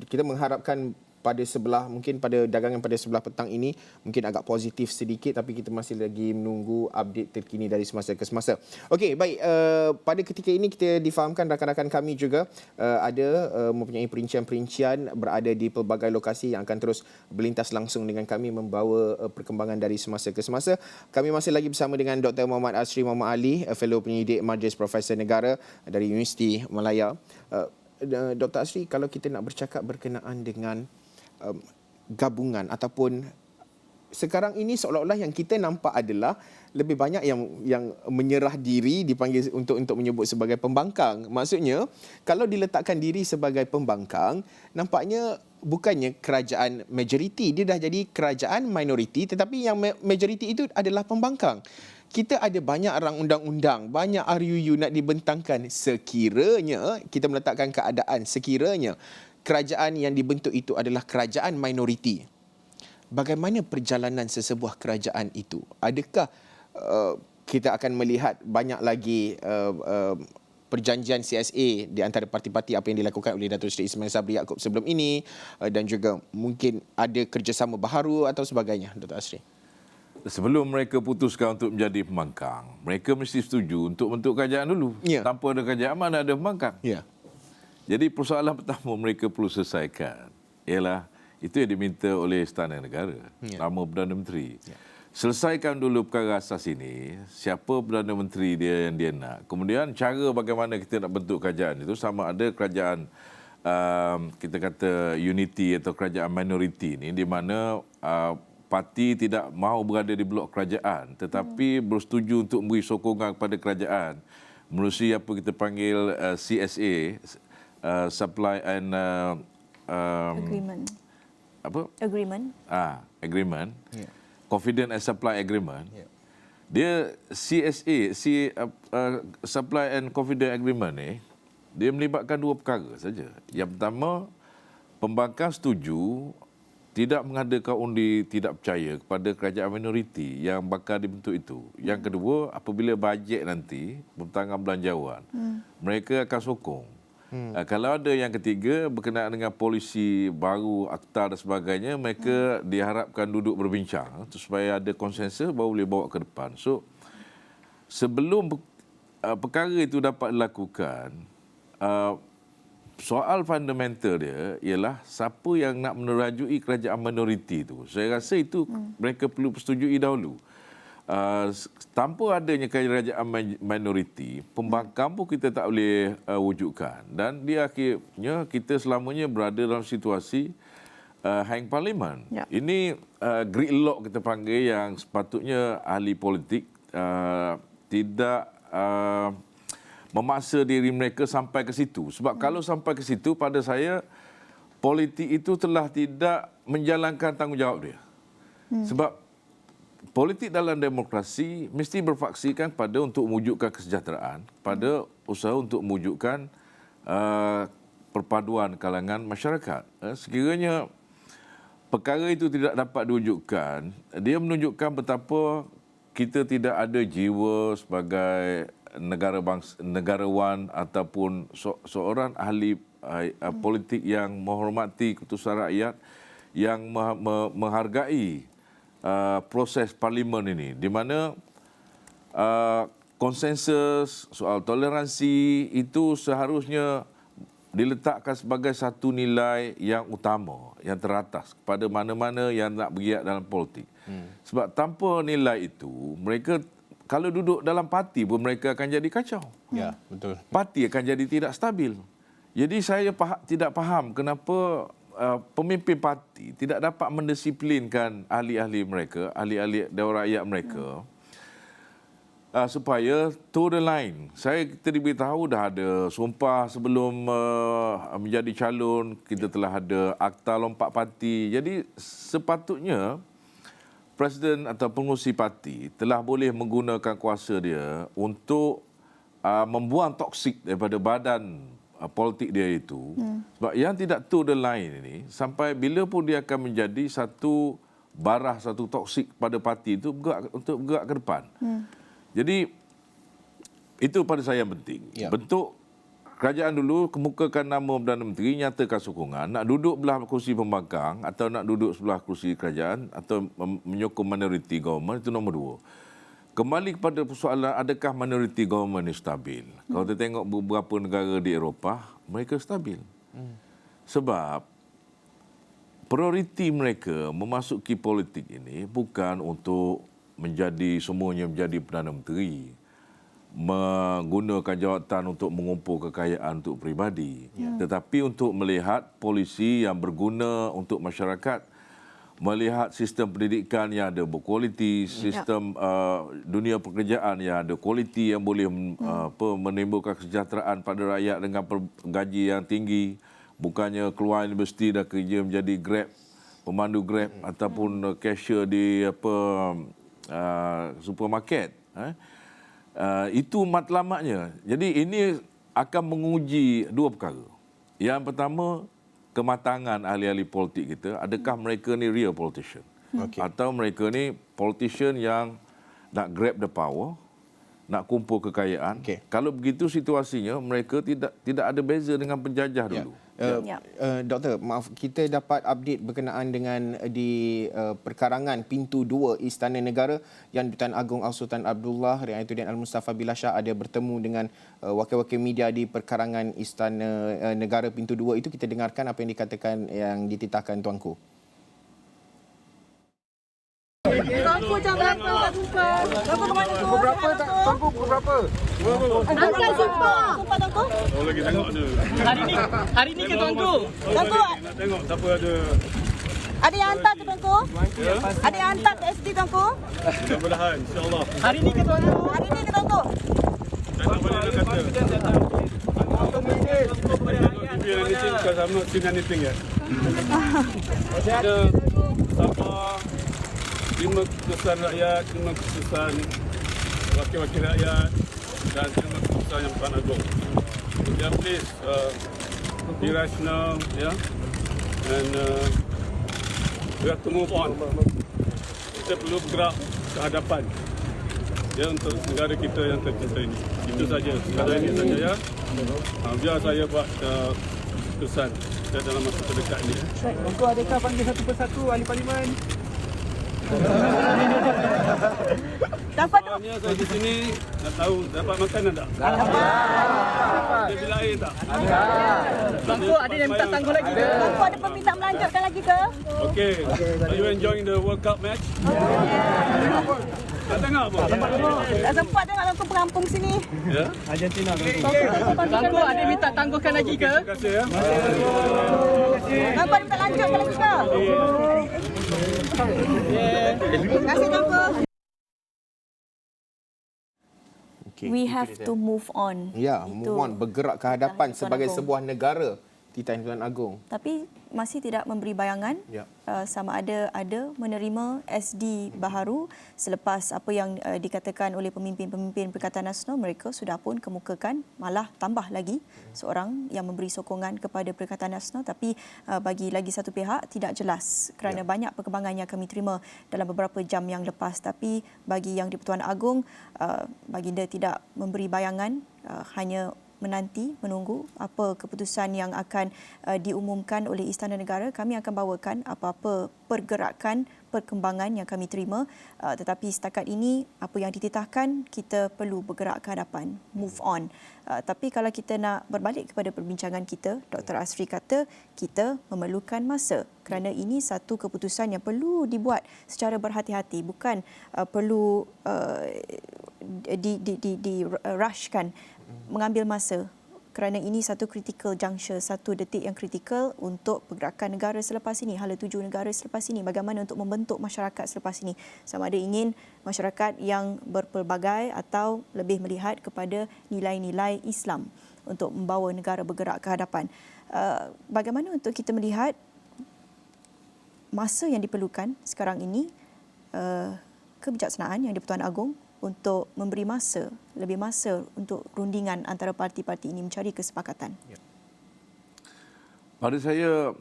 Speaker 1: kita mengharapkan mungkin pada dagangan pada sebelah petang ini mungkin agak positif sedikit, tapi kita masih lagi menunggu update terkini dari semasa ke semasa. Okey, baik, pada ketika ini kita difahamkan rakan-rakan kami juga ada mempunyai perincian-perincian berada di pelbagai lokasi yang akan terus berlintas langsung dengan kami membawa perkembangan dari semasa ke semasa. Kami masih lagi bersama dengan Dr. Muhammad Asri Muhammad Ali, Fellow Penyidik Majlis Profesor Negara dari Universiti Malaya. Dr. Asri, kalau kita nak bercakap berkenaan dengan gabungan ataupun sekarang ini seolah-olah yang kita nampak adalah lebih banyak yang menyerah diri dipanggil untuk menyebut sebagai pembangkang. Maksudnya kalau diletakkan diri sebagai pembangkang, nampaknya bukannya kerajaan majoriti, dia dah jadi kerajaan minoriti, tetapi yang majoriti itu adalah pembangkang. Kita ada banyak rang undang-undang, banyak RUU nak dibentangkan. Sekiranya kita meletakkan keadaan, sekiranya kerajaan yang dibentuk itu adalah kerajaan minoriti, bagaimana perjalanan sesebuah kerajaan itu? Adakah kita akan melihat banyak lagi perjanjian CSA di antara parti-parti apa yang dilakukan oleh Datuk Seri Ismail Sabri Yaakob sebelum ini, dan juga mungkin ada kerjasama baharu atau sebagainya, Dr. Asri?
Speaker 2: Sebelum mereka putuskan untuk menjadi pembangkang, mereka mesti setuju untuk bentuk kerajaan dulu.
Speaker 1: Ya.
Speaker 2: Tanpa ada kerajaan, mana ada pembangkang?
Speaker 1: Ya.
Speaker 2: Jadi persoalan pertama mereka perlu selesaikan ialah itu yang diminta oleh Istana Negara, nama Perdana Menteri. Ya. Selesaikan dulu perkara asas ini, siapa Perdana Menteri dia yang dia nak. Kemudian cara bagaimana kita nak bentuk kerajaan itu, sama ada kerajaan kita kata unity atau kerajaan minoriti ini, di mana parti tidak mahu berada di blok kerajaan tetapi bersetuju untuk memberi sokongan kepada kerajaan melalui apa kita panggil CSA, Supply and
Speaker 3: Agreement.
Speaker 2: Apa?
Speaker 3: Agreement.
Speaker 2: Agreement.
Speaker 1: Yeah.
Speaker 2: Confident and Supply Agreement.
Speaker 1: Yeah.
Speaker 2: Dia CSA, Supply and Confident Agreement ni, dia melibatkan dua perkara saja. Yang pertama, pembangkang setuju tidak mengadakan undi tidak percaya kepada kerajaan minoriti yang bakal dibentuk itu. Yang kedua, apabila bajet nanti, pembentangan belanjawan, mereka akan sokong. Kalau ada yang ketiga berkenaan dengan polisi baru, akta dan sebagainya, mereka diharapkan duduk berbincang supaya ada konsensus baru boleh bawa ke depan. So, sebelum perkara itu dapat dilakukan, soal fundamental dia ialah siapa yang nak menerajui kerajaan minoriti itu. Saya rasa itu mereka perlu persetujui dahulu. Tanpa adanya kerajaan minoriti, pembangkang pun kita tak boleh wujudkan. Dan dia akhirnya kita selamanya berada dalam situasi hang parlimen.
Speaker 3: Ya.
Speaker 2: Ini gridlock kita panggil, yang sepatutnya ahli politik tidak memaksa diri mereka sampai ke situ. Sebab kalau sampai ke situ, pada saya, politik itu telah tidak menjalankan tanggungjawab dia. Sebab politik dalam demokrasi mesti berfaksikan pada untuk mewujudkan kesejahteraan, pada usaha untuk mewujudkan perpaduan kalangan masyarakat. Sekiranya perkara itu tidak dapat diwujudkan, dia menunjukkan betapa kita tidak ada jiwa sebagai negarawan ataupun seorang ahli politik yang menghormati keputusan rakyat, yang menghargai proses parlimen ini, di mana konsensus soal toleransi itu seharusnya diletakkan sebagai satu nilai yang utama, yang teratas kepada mana-mana yang nak bergiat dalam politik. Sebab tanpa nilai itu, mereka kalau duduk dalam parti pun mereka akan jadi kacau.
Speaker 1: Ya, betul.
Speaker 2: Parti akan jadi tidak stabil. Jadi saya tidak faham kenapa pemimpin parti tidak dapat mendisiplinkan ahli-ahli mereka, ahli-ahli dewan rakyat mereka, supaya to the line. Kita diberitahu dah ada sumpah sebelum menjadi calon, kita telah ada akta lompat parti. Jadi sepatutnya presiden atau pengurusi parti telah boleh menggunakan kuasa dia untuk membuang toksik daripada badan politik dia itu. Sebab yang tidak to the line ini, sampai bila pun dia akan menjadi satu barah, satu toksik pada parti itu untuk bergerak ke depan. Jadi, itu pada saya yang penting.
Speaker 1: Ya.
Speaker 2: Bentuk kerajaan dulu kemukakan nama Perdana Menteri, nyatakan sokongan, nak duduk belah kursi pembangkang atau nak duduk sebelah kursi kerajaan atau menyokong minority government, itu nombor 2. Kembali kepada persoalan adakah minority government ini stabil. Kalau kita tengok beberapa negara di Eropah, mereka stabil. Sebab prioriti mereka memasuki politik ini bukan untuk semuanya menjadi Perdana Menteri, menggunakan jawatan untuk mengumpul kekayaan untuk peribadi, tetapi untuk melihat polisi yang berguna untuk masyarakat, melihat sistem pendidikan yang ada berkualiti, sistem dunia pekerjaan yang ada kualiti, yang boleh menimbulkan kesejahteraan pada rakyat dengan gaji yang tinggi, bukannya keluar universiti dah kerja menjadi Grab, pemandu Grab ataupun cashier di supermarket. Itu matlamatnya. Jadi ini akan menguji dua perkara. Yang pertama, kematangan ahli-ahli politik kita. Adakah mereka ni real politician? Atau mereka ni politician yang nak grab the power, nak kumpul kekayaan. Kalau begitu situasinya, mereka tidak ada beza dengan penjajah dulu.
Speaker 1: Doktor, maaf, kita dapat update berkenaan dengan di perkarangan pintu 2 Istana Negara yang Di-Tuan Agong Al-Sultan Abdullah Riayatuddin Al-Mustafa Billah Shah ada bertemu dengan wakil-wakil media di perkarangan Istana Negara pintu 2 itu. Kita dengarkan apa yang dikatakan, yang dititahkan Tuanku.
Speaker 5: Tuanku jam berapa tak jumpa? Tuanku ke mana tu? Pukul berapa tak? Tuanku pukul berapa? Angkat jumpa. Jumpa Tuanku?
Speaker 6: Oh, lagi tengok ada.
Speaker 5: Hari ni ke Tuanku? Tuanku,
Speaker 6: Nak tengok siapa ada.
Speaker 5: ada yang hantar ke Tuanku?
Speaker 6: Ya?
Speaker 5: Ada yang hantar ke SD Tuanku?
Speaker 6: Mudah-mudahan, insyaAllah.
Speaker 5: Hari ni ke Tuanku? Hari ni ke Tuanku?
Speaker 6: Dan tak boleh nak kata. If you anything, because I'm not seen anything yet. Ada sabar, 5 keputusan rakyat, 5 keputusan wakil-wakil rakyat dan 5 keputusan yang Tuan Agong. Yeah, please be rational, yeah, and we have to move on. Kita perlu bergerak ke hadapan, ya, untuk negara kita yang tercinta ini. Itu saja. Sekadar ini saja, ya. Biar saya buat keputusan dalam masa terdekat ini.
Speaker 5: Tuanku, adakah panggil satu persatu ahli parlimen? Dapat tu.
Speaker 6: Soalnya saya di sini nak tahu dapat makanan tak? Ada bilik air tak?
Speaker 5: Tuanku, ada yang minta tangguh lagi ke? Tuanku, ada permintaan melanjutkan lagi ke?
Speaker 6: Okay. Are you enjoying the World Cup match? Tak tengok apa?
Speaker 5: Tak sempat tengok Tuanku perampung sini.
Speaker 6: Ya?
Speaker 5: Tuanku, ada yang minta tangguhkan lagi ke?
Speaker 6: Terima kasih, ya.
Speaker 5: Tuanku, ada minta lanjutkan lagi ke? Terima kasih Tuanku.
Speaker 3: We have to move on.
Speaker 1: Ya, move on, bergerak ke hadapan
Speaker 3: Tuan
Speaker 1: sebagai
Speaker 3: Agong.
Speaker 1: sebuah negara, Titah Tuan Agong.
Speaker 3: Tapi masih tidak memberi bayangan sama ada menerima SD baharu selepas apa yang dikatakan oleh pemimpin-pemimpin Perikatan Nasional. Mereka sudah pun kemukakan, malah tambah lagi seorang yang memberi sokongan kepada Perikatan Nasional, tapi bagi lagi satu pihak tidak jelas kerana banyak perkembangan yang kami terima dalam beberapa jam yang lepas. Tapi bagi Yang di-Pertuan Agong, baginda tidak memberi bayangan, hanya menunggu apa keputusan yang akan diumumkan oleh Istana Negara. Kami akan bawakan apa-apa pergerakan, perkembangan yang kami terima. Tetapi setakat ini, apa yang dititahkan, kita perlu bergerak ke hadapan, move on. Tapi kalau kita nak berbalik kepada perbincangan kita, Dr. Asri kata, kita memerlukan masa kerana ini satu keputusan yang perlu dibuat secara berhati-hati, bukan perlu di-rushkan, mengambil masa kerana ini satu critical juncture, satu detik yang kritikal untuk pergerakan negara selepas ini, hala tuju negara selepas ini, bagaimana untuk membentuk masyarakat selepas ini. Sama ada ingin masyarakat yang berpelbagai atau lebih melihat kepada nilai-nilai Islam untuk membawa negara bergerak ke hadapan. Bagaimana untuk kita melihat masa yang diperlukan sekarang ini kebijaksanaan yang di-Pertuan Agong untuk memberi lebih masa untuk rundingan antara parti-parti ini mencari kesepakatan?
Speaker 2: Pada saya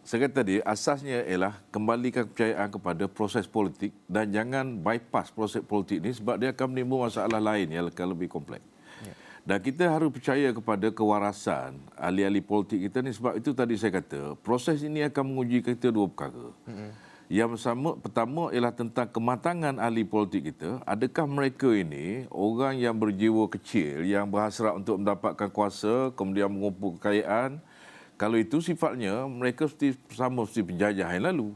Speaker 2: kata tadi, asasnya ialah kembalikan kepercayaan kepada proses politik dan jangan bypass proses politik ini sebab dia akan menimbul masalah lain yang akan lebih kompleks. Dan kita harus percaya kepada kewarasan ahli-ahli politik kita ni sebab itu tadi saya kata, proses ini akan menguji kita dua perkara. Yang pertama ialah tentang kematangan ahli politik kita. Adakah mereka ini orang yang berjiwa kecil, yang berhasrat untuk mendapatkan kuasa, kemudian mengumpul kekayaan. Kalau itu sifatnya, mereka seperti penjajah yang lalu.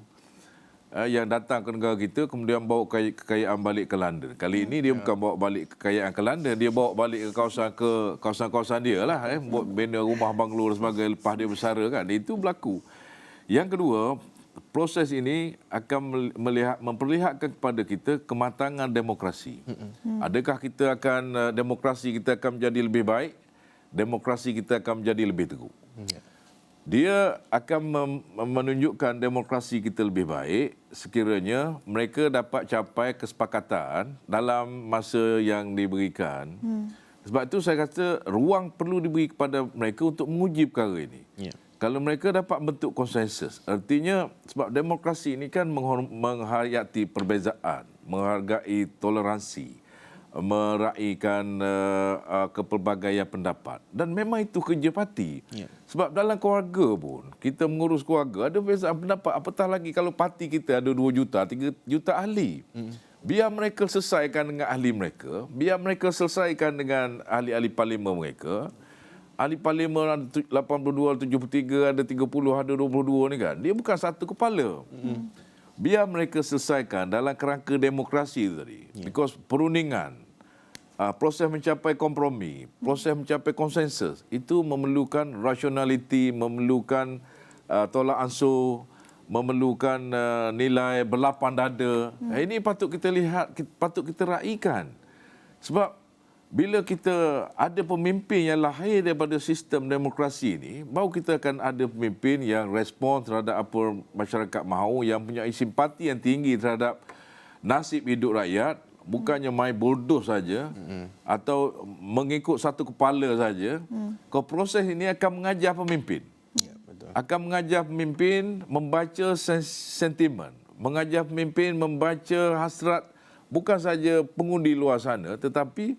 Speaker 2: Yang datang ke negara kita, kemudian bawa kekayaan balik ke London. Kali ini dia bukan bawa balik kekayaan ke London, dia bawa balik ke kawasan-kawasan dia lah. Buat bina rumah banglo dan sebagainya, lepas dia bersara kan. Itu berlaku. Yang kedua, proses ini akan memperlihatkan kepada kita kematangan demokrasi. Adakah demokrasi kita akan menjadi lebih baik? Demokrasi kita akan menjadi lebih teguh. Dia akan menunjukkan demokrasi kita lebih baik sekiranya mereka dapat capai kesepakatan dalam masa yang diberikan. Sebab itu saya kata ruang perlu diberi kepada mereka untuk menguji perkara ini. Kalau mereka dapat bentuk konsensus, artinya sebab demokrasi ini kan menghayati perbezaan, menghargai toleransi, meraihkan kepelbagaian pendapat. Dan memang itu kerja parti. Sebab dalam keluarga pun, kita mengurus keluarga, ada perbezaan pendapat. Apatah lagi kalau parti kita ada 2 juta, 3 juta ahli. Biar mereka selesaikan dengan ahli mereka, biar mereka selesaikan dengan ahli-ahli parlimen mereka. Ahli parlimen ada 82, 73, ada 30, ada 22 ni kan. Dia bukan satu kepala. Biar mereka selesaikan dalam kerangka demokrasi tadi. Because perundingan, proses mencapai kompromi, proses mencapai konsensus, itu memerlukan rationality, memerlukan tolak ansur, memerlukan nilai berlapang dada. Ini patut kita lihat, patut kita raikan. Sebab bila kita ada pemimpin yang lahir daripada sistem demokrasi ini, baru kita akan ada pemimpin yang respon terhadap apa masyarakat mahu, yang punya simpati yang tinggi terhadap nasib hidup rakyat, bukannya main bulldoze saja atau mengikut satu kepala saja. Proses ini akan mengajar pemimpin. Akan mengajar pemimpin membaca sentimen, mengajar pemimpin membaca hasrat bukan saja pengundi luar sana tetapi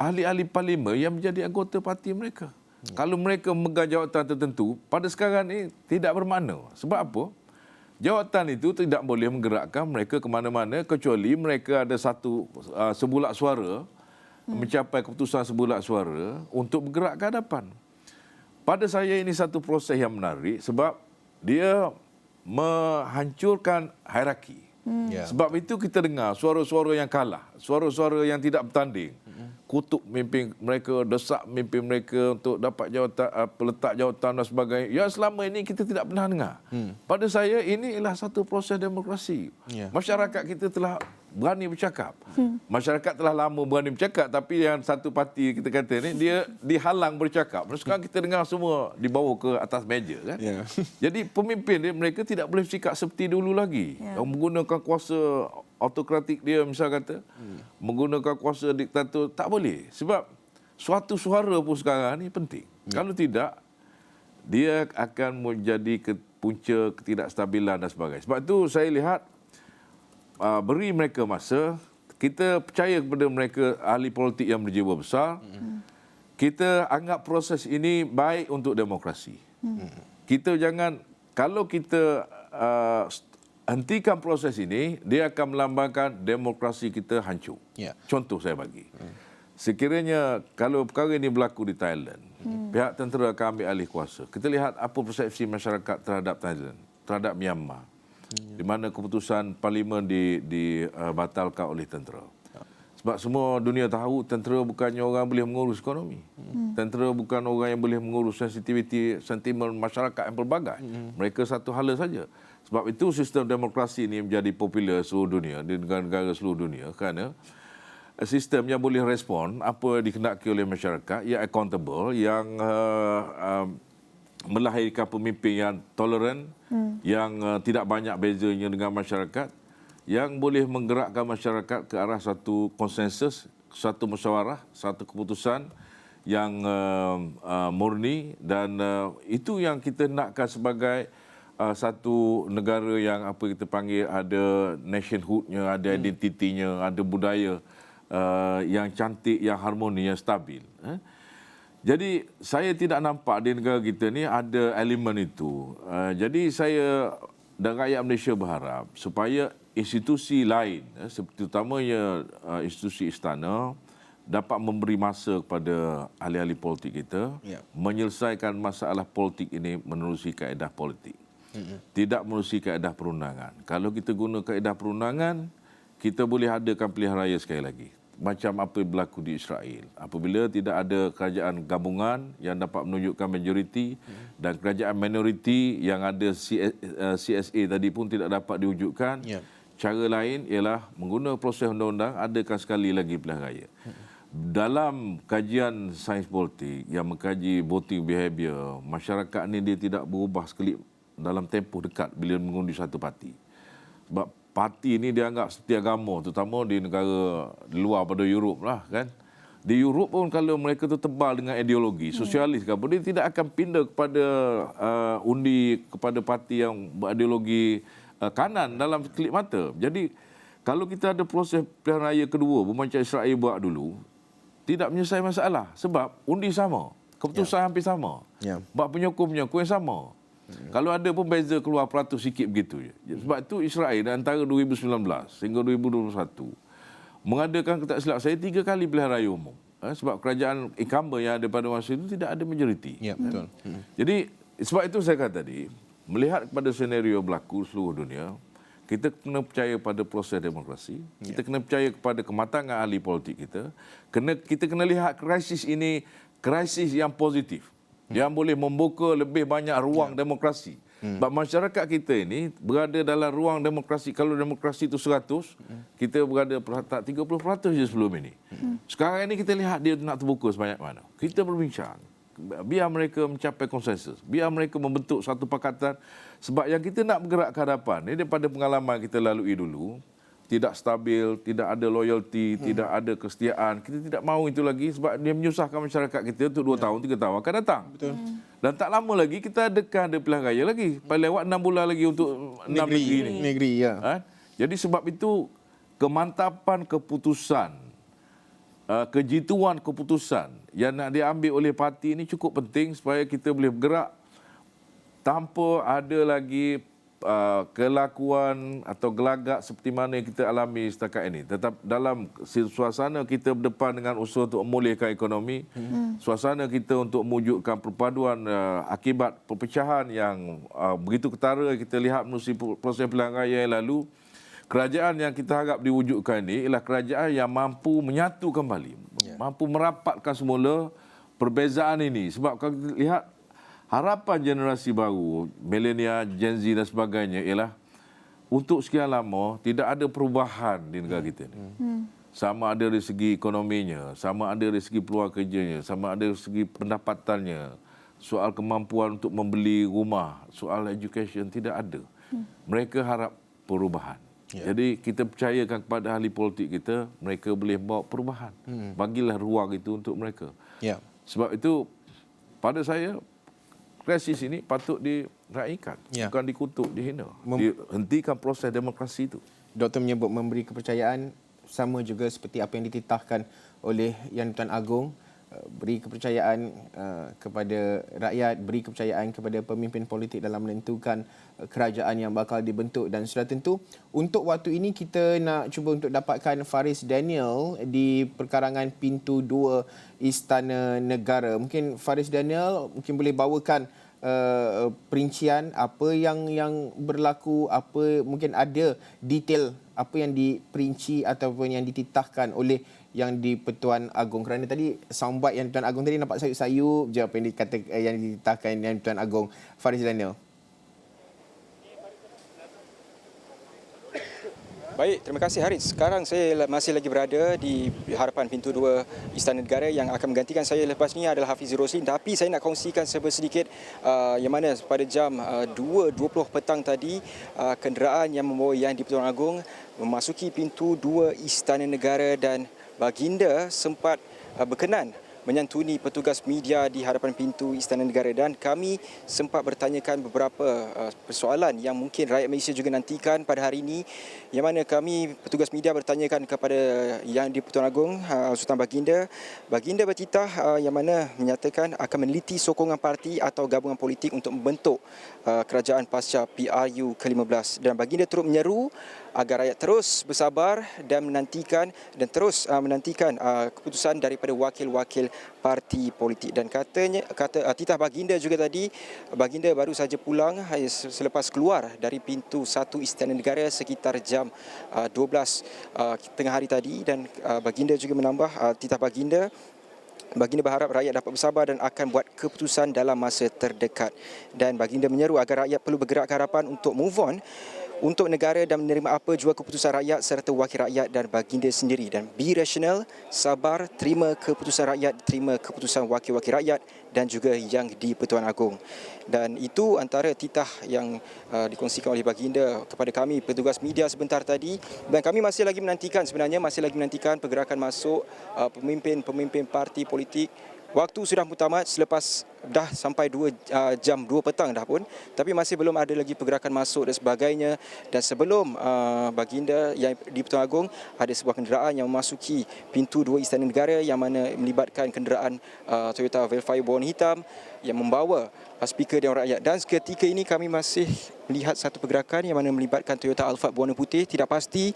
Speaker 2: ahli-ahli parlimen yang menjadi anggota parti mereka. Kalau mereka memegang jawatan tertentu, pada sekarang ini tidak bermakna. Sebab apa? Jawatan itu tidak boleh menggerakkan mereka ke mana-mana kecuali mereka ada satu sebulak suara, mencapai keputusan sebulak suara untuk bergerak ke hadapan. Pada saya ini satu proses yang menarik sebab dia menghancurkan hierarki. Sebab itu kita dengar suara-suara yang kalah, suara-suara yang tidak bertanding. Kutuk pemimpin mereka, desak pemimpin mereka untuk dapat jawatan, peletak jawatan dan sebagainya. Ya selama ini kita tidak pernah dengar. Pada saya ini ialah satu proses demokrasi. Masyarakat kita telah berani bercakap. Masyarakat telah lama berani bercakap tapi yang satu parti kita kata ni dia dihalang bercakap. Sekarang kita dengar semua dibawa ke atas meja kan. Jadi pemimpin dia mereka tidak boleh bercakap seperti dulu lagi. Menggunakan kuasa autokratik dia misal kata, menggunakan kuasa diktator tak boleh. Sebab suatu suara pun sekarang ni penting. Kalau tidak dia akan menjadi punca ketidakstabilan dan sebagainya. Sebab itu saya lihat beri mereka masa, kita percaya kepada mereka ahli politik yang berjiwa besar. Kita anggap proses ini baik untuk demokrasi. Kita jangan, kalau kita hentikan proses ini, dia akan melambangkan demokrasi kita hancur. Contoh saya bagi. Sekiranya kalau perkara ini berlaku di Thailand, pihak tentera akan ambil alih kuasa. Kita lihat apa persepsi masyarakat terhadap Thailand, terhadap Myanmar. Di mana keputusan parlimen dibatalkan oleh tentera. Sebab semua dunia tahu tentera bukannya orang boleh mengurus ekonomi. Tentera bukan orang yang boleh mengurus sensitiviti sentimen masyarakat yang pelbagai. Mereka satu hala saja. Sebab itu sistem demokrasi ini menjadi popular seluruh dunia, di negara-negara seluruh dunia kerana sistem yang boleh respon apa yang dikehendaki oleh masyarakat, yang accountable, yang melahirkan pemimpin yang toleran, yang tidak banyak bezanya dengan masyarakat. yang boleh menggerakkan masyarakat ke arah satu konsensus, satu musyawarah, satu keputusan yang murni, dan itu yang kita nakkan sebagai satu negara yang apa kita panggil ada nationhood-nya, ada identitinya, ada budaya yang cantik, yang harmoni, yang stabil. Jadi saya tidak nampak di negara kita ni ada elemen itu. Jadi saya dan rakyat Malaysia berharap supaya institusi lain, seperti utamanya institusi istana, dapat memberi masa kepada ahli-ahli politik kita menyelesaikan masalah politik ini menerusi kaedah politik. Tidak menerusi kaedah perundangan. Kalau kita guna kaedah perundangan, kita boleh adakan pilihan raya sekali lagi. Macam apa yang berlaku di Israel. Apabila tidak ada kerajaan gabungan yang dapat menunjukkan majoriti dan kerajaan minoriti yang ada CSA tadi pun tidak dapat diwujudkan, cara lain ialah menggunakan proses undang-undang, adakan sekali lagi pilihan raya. Dalam kajian sains politik yang mengkaji voting behavior, masyarakat ni dia tidak berubah sekelip dalam tempoh dekat bila mengundi satu parti. Sebab parti ini dianggap seperti agama, terutama di negara luar pada Europe lah kan. Di Europe pun kalau mereka tu tebal dengan ideologi sosialis ke apa, dia tidak akan pindah kepada undi kepada parti yang berideologi kanan dalam kelip mata. Jadi kalau kita ada proses pilihan raya kedua macam Israel buat dulu, tidak menyelesaikan masalah sebab undi sama, keputusan hampir sama. Bab penyokong-penyokong yang sama. Kalau ada pun beza keluar peratus sikit begitu je. Sebab itu Israel antara 2019 hingga 2021 mengadakan, tak silap saya, 3 kali pilihan raya umum. Sebab kerajaan incumbent yang ada pada masa itu tidak ada majoriti.
Speaker 1: Ya, betul.
Speaker 2: Jadi sebab itu saya kata tadi, melihat kepada senario berlaku seluruh dunia, kita kena percaya pada proses demokrasi, kita kena percaya kepada kematangan ahli politik kita, kita kena lihat krisis ini krisis yang positif. Yang boleh membuka lebih banyak ruang demokrasi. Sebab masyarakat kita ini berada dalam ruang demokrasi. Kalau demokrasi itu 100, kita berada tak 30% je sebelum ini. Sekarang ini kita lihat dia nak terbuka sebanyak mana. Kita berbincang. Biar mereka mencapai konsensus. Biar mereka membentuk satu pakatan. Sebab yang kita nak bergerak ke hadapan, ini daripada pengalaman kita lalui dulu, tidak stabil, tidak ada loyalty, tidak ada kesetiaan. Kita tidak mahu itu lagi sebab dia menyusahkan masyarakat kita untuk 2 tahun, 3 tahun akan datang.
Speaker 1: Betul.
Speaker 2: Dan tak lama lagi kita ada pilihan raya lagi. Paling lewat 6 bulan lagi untuk 6 negeri ini.
Speaker 1: Negeri, ya.
Speaker 2: Jadi sebab itu kemantapan keputusan, kejituan keputusan yang nak diambil oleh parti ini cukup penting supaya kita boleh bergerak tanpa ada lagi kelakuan atau gelagak seperti mana yang kita alami setakat ini. Tetap dalam suasana kita berdepan dengan usaha untuk memulihkan ekonomi, suasana kita untuk mewujudkan perpaduan akibat perpecahan yang begitu ketara kita lihat menerusi proses pilihan raya yang lalu. Kerajaan yang kita harap diwujudkan ini ialah kerajaan yang mampu menyatu kembali, mampu merapatkan semula perbezaan ini. Sebab kalau kita lihat harapan generasi baru, milenial, Gen Z dan sebagainya ialah untuk sekian lama tidak ada perubahan di negara kita ini. Sama ada dari segi ekonominya, sama ada dari segi peluang kerjanya, sama ada dari segi pendapatannya, soal kemampuan untuk membeli rumah, soal education, tidak ada. Mereka harap perubahan. Jadi kita percayakan kepada ahli politik kita, mereka boleh bawa perubahan. Bagilah ruang itu untuk mereka. Sebab itu pada saya, krisis ini patut diraikan, bukan dikutuk, dihina. Dihentikan proses demokrasi itu.
Speaker 1: Doktor menyebut memberi kepercayaan sama juga seperti apa yang dititahkan oleh Yang di-Tuan Agong. Beri kepercayaan kepada rakyat, beri kepercayaan kepada pemimpin politik dalam menentukan kerajaan yang bakal dibentuk. Dan sudah tentu untuk waktu ini kita nak cuba untuk dapatkan Faris Daniel di perkarangan pintu 2 Istana Negara. Mungkin Faris Daniel mungkin boleh bawakan perincian apa yang berlaku, apa mungkin ada detail apa yang diperinci ataupun yang dititahkan oleh Yang di-Pertuan Agong. Kerana tadi soundbite Yang di-Pertuan Agong tadi nampak sayup-sayup je apa yang yang dititahkan Yang di-Pertuan Agong. Faris Daniel.
Speaker 7: Baik, terima kasih Haris. Sekarang saya masih lagi berada di hadapan pintu 2 Istana Negara. Yang akan menggantikan saya lepas ni adalah Hafizur Roslin. Tapi saya nak kongsikan sedikit yang mana pada jam 2.20 petang tadi, kenderaan yang membawa Yang di-Pertuan Agong memasuki pintu 2 Istana Negara dan baginda sempat berkenan menyantuni petugas media di hadapan pintu Istana Negara, dan kami sempat bertanyakan beberapa persoalan yang mungkin rakyat Malaysia juga nantikan pada hari ini, yang mana kami petugas media bertanyakan kepada Yang di-Pertuan Agong Sultan Baginda bertitah yang mana menyatakan akan meneliti sokongan parti atau gabungan politik untuk membentuk kerajaan pasca PRU ke-15, dan baginda turut menyeru agar rakyat terus bersabar dan menantikan keputusan daripada wakil-wakil parti politik. Dan titah baginda juga tadi, baginda baru saja pulang selepas keluar dari pintu 1 Istana Negara sekitar jam 12 tengah hari tadi, dan baginda juga menambah titah baginda berharap rakyat dapat bersabar dan akan buat keputusan dalam masa terdekat. Dan baginda menyeru agar rakyat perlu bergerak ke harapan untuk move on untuk negara dan menerima apa jua keputusan rakyat serta wakil rakyat dan baginda sendiri, dan be rational, sabar, terima keputusan rakyat, terima keputusan wakil-wakil rakyat dan juga Yang di-Pertuan Agong. Dan itu antara titah yang dikongsikan oleh baginda kepada kami petugas media sebentar tadi, dan kami masih lagi menantikan pergerakan masuk pemimpin parti politik. Waktu sudah mutamat selepas dah sampai jam 2 petang dah pun, tapi masih belum ada lagi pergerakan masuk dan sebagainya. Dan sebelum baginda Yang di-Pertuan Agong, ada sebuah kenderaan yang memasuki pintu 2 Istana Negara yang mana melibatkan kenderaan Toyota Velfire berwarna hitam yang membawa speaker Dewan Rakyat. Dan seketika ini kami masih melihat satu pergerakan yang mana melibatkan Toyota Alphard berwarna putih, tidak pasti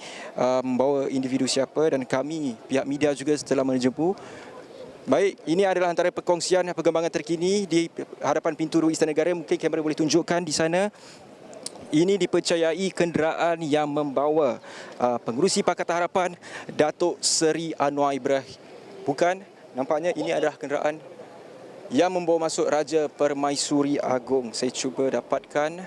Speaker 7: membawa individu siapa, dan kami pihak media juga setelah menjemput. Baik, ini adalah antara perkongsian perkembangan terkini di hadapan pintu 2 Istana Negara. Mungkin kamera boleh tunjukkan di sana. Ini dipercayai kenderaan yang membawa pengerusi Pakatan Harapan Datuk Seri Anwar Ibrahim. Bukan, nampaknya ini adalah kenderaan yang membawa masuk Raja Permaisuri Agong. Saya cuba dapatkan.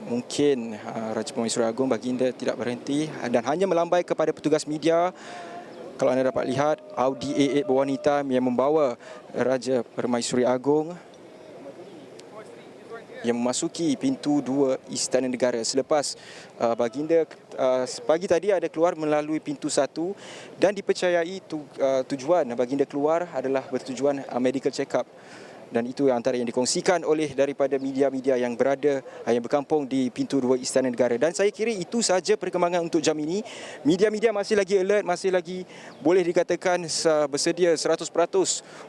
Speaker 7: Mungkin Raja Permaisuri Agong baginda tidak berhenti dan hanya melambai kepada petugas media. Kalau anda dapat lihat, Audi A8 berwarna hitam yang membawa Raja Permaisuri Agong yang memasuki pintu 2 Istana Negara. Selepas baginda pagi tadi ada keluar melalui pintu 1, dan dipercayai tujuan baginda keluar adalah bertujuan medical check-up. Dan itu antara yang dikongsikan oleh daripada media-media yang berkampung di pintu 2 Istana Negara. Dan saya kira itu sahaja perkembangan untuk jam ini. Media-media masih lagi alert, masih lagi boleh dikatakan bersedia 100%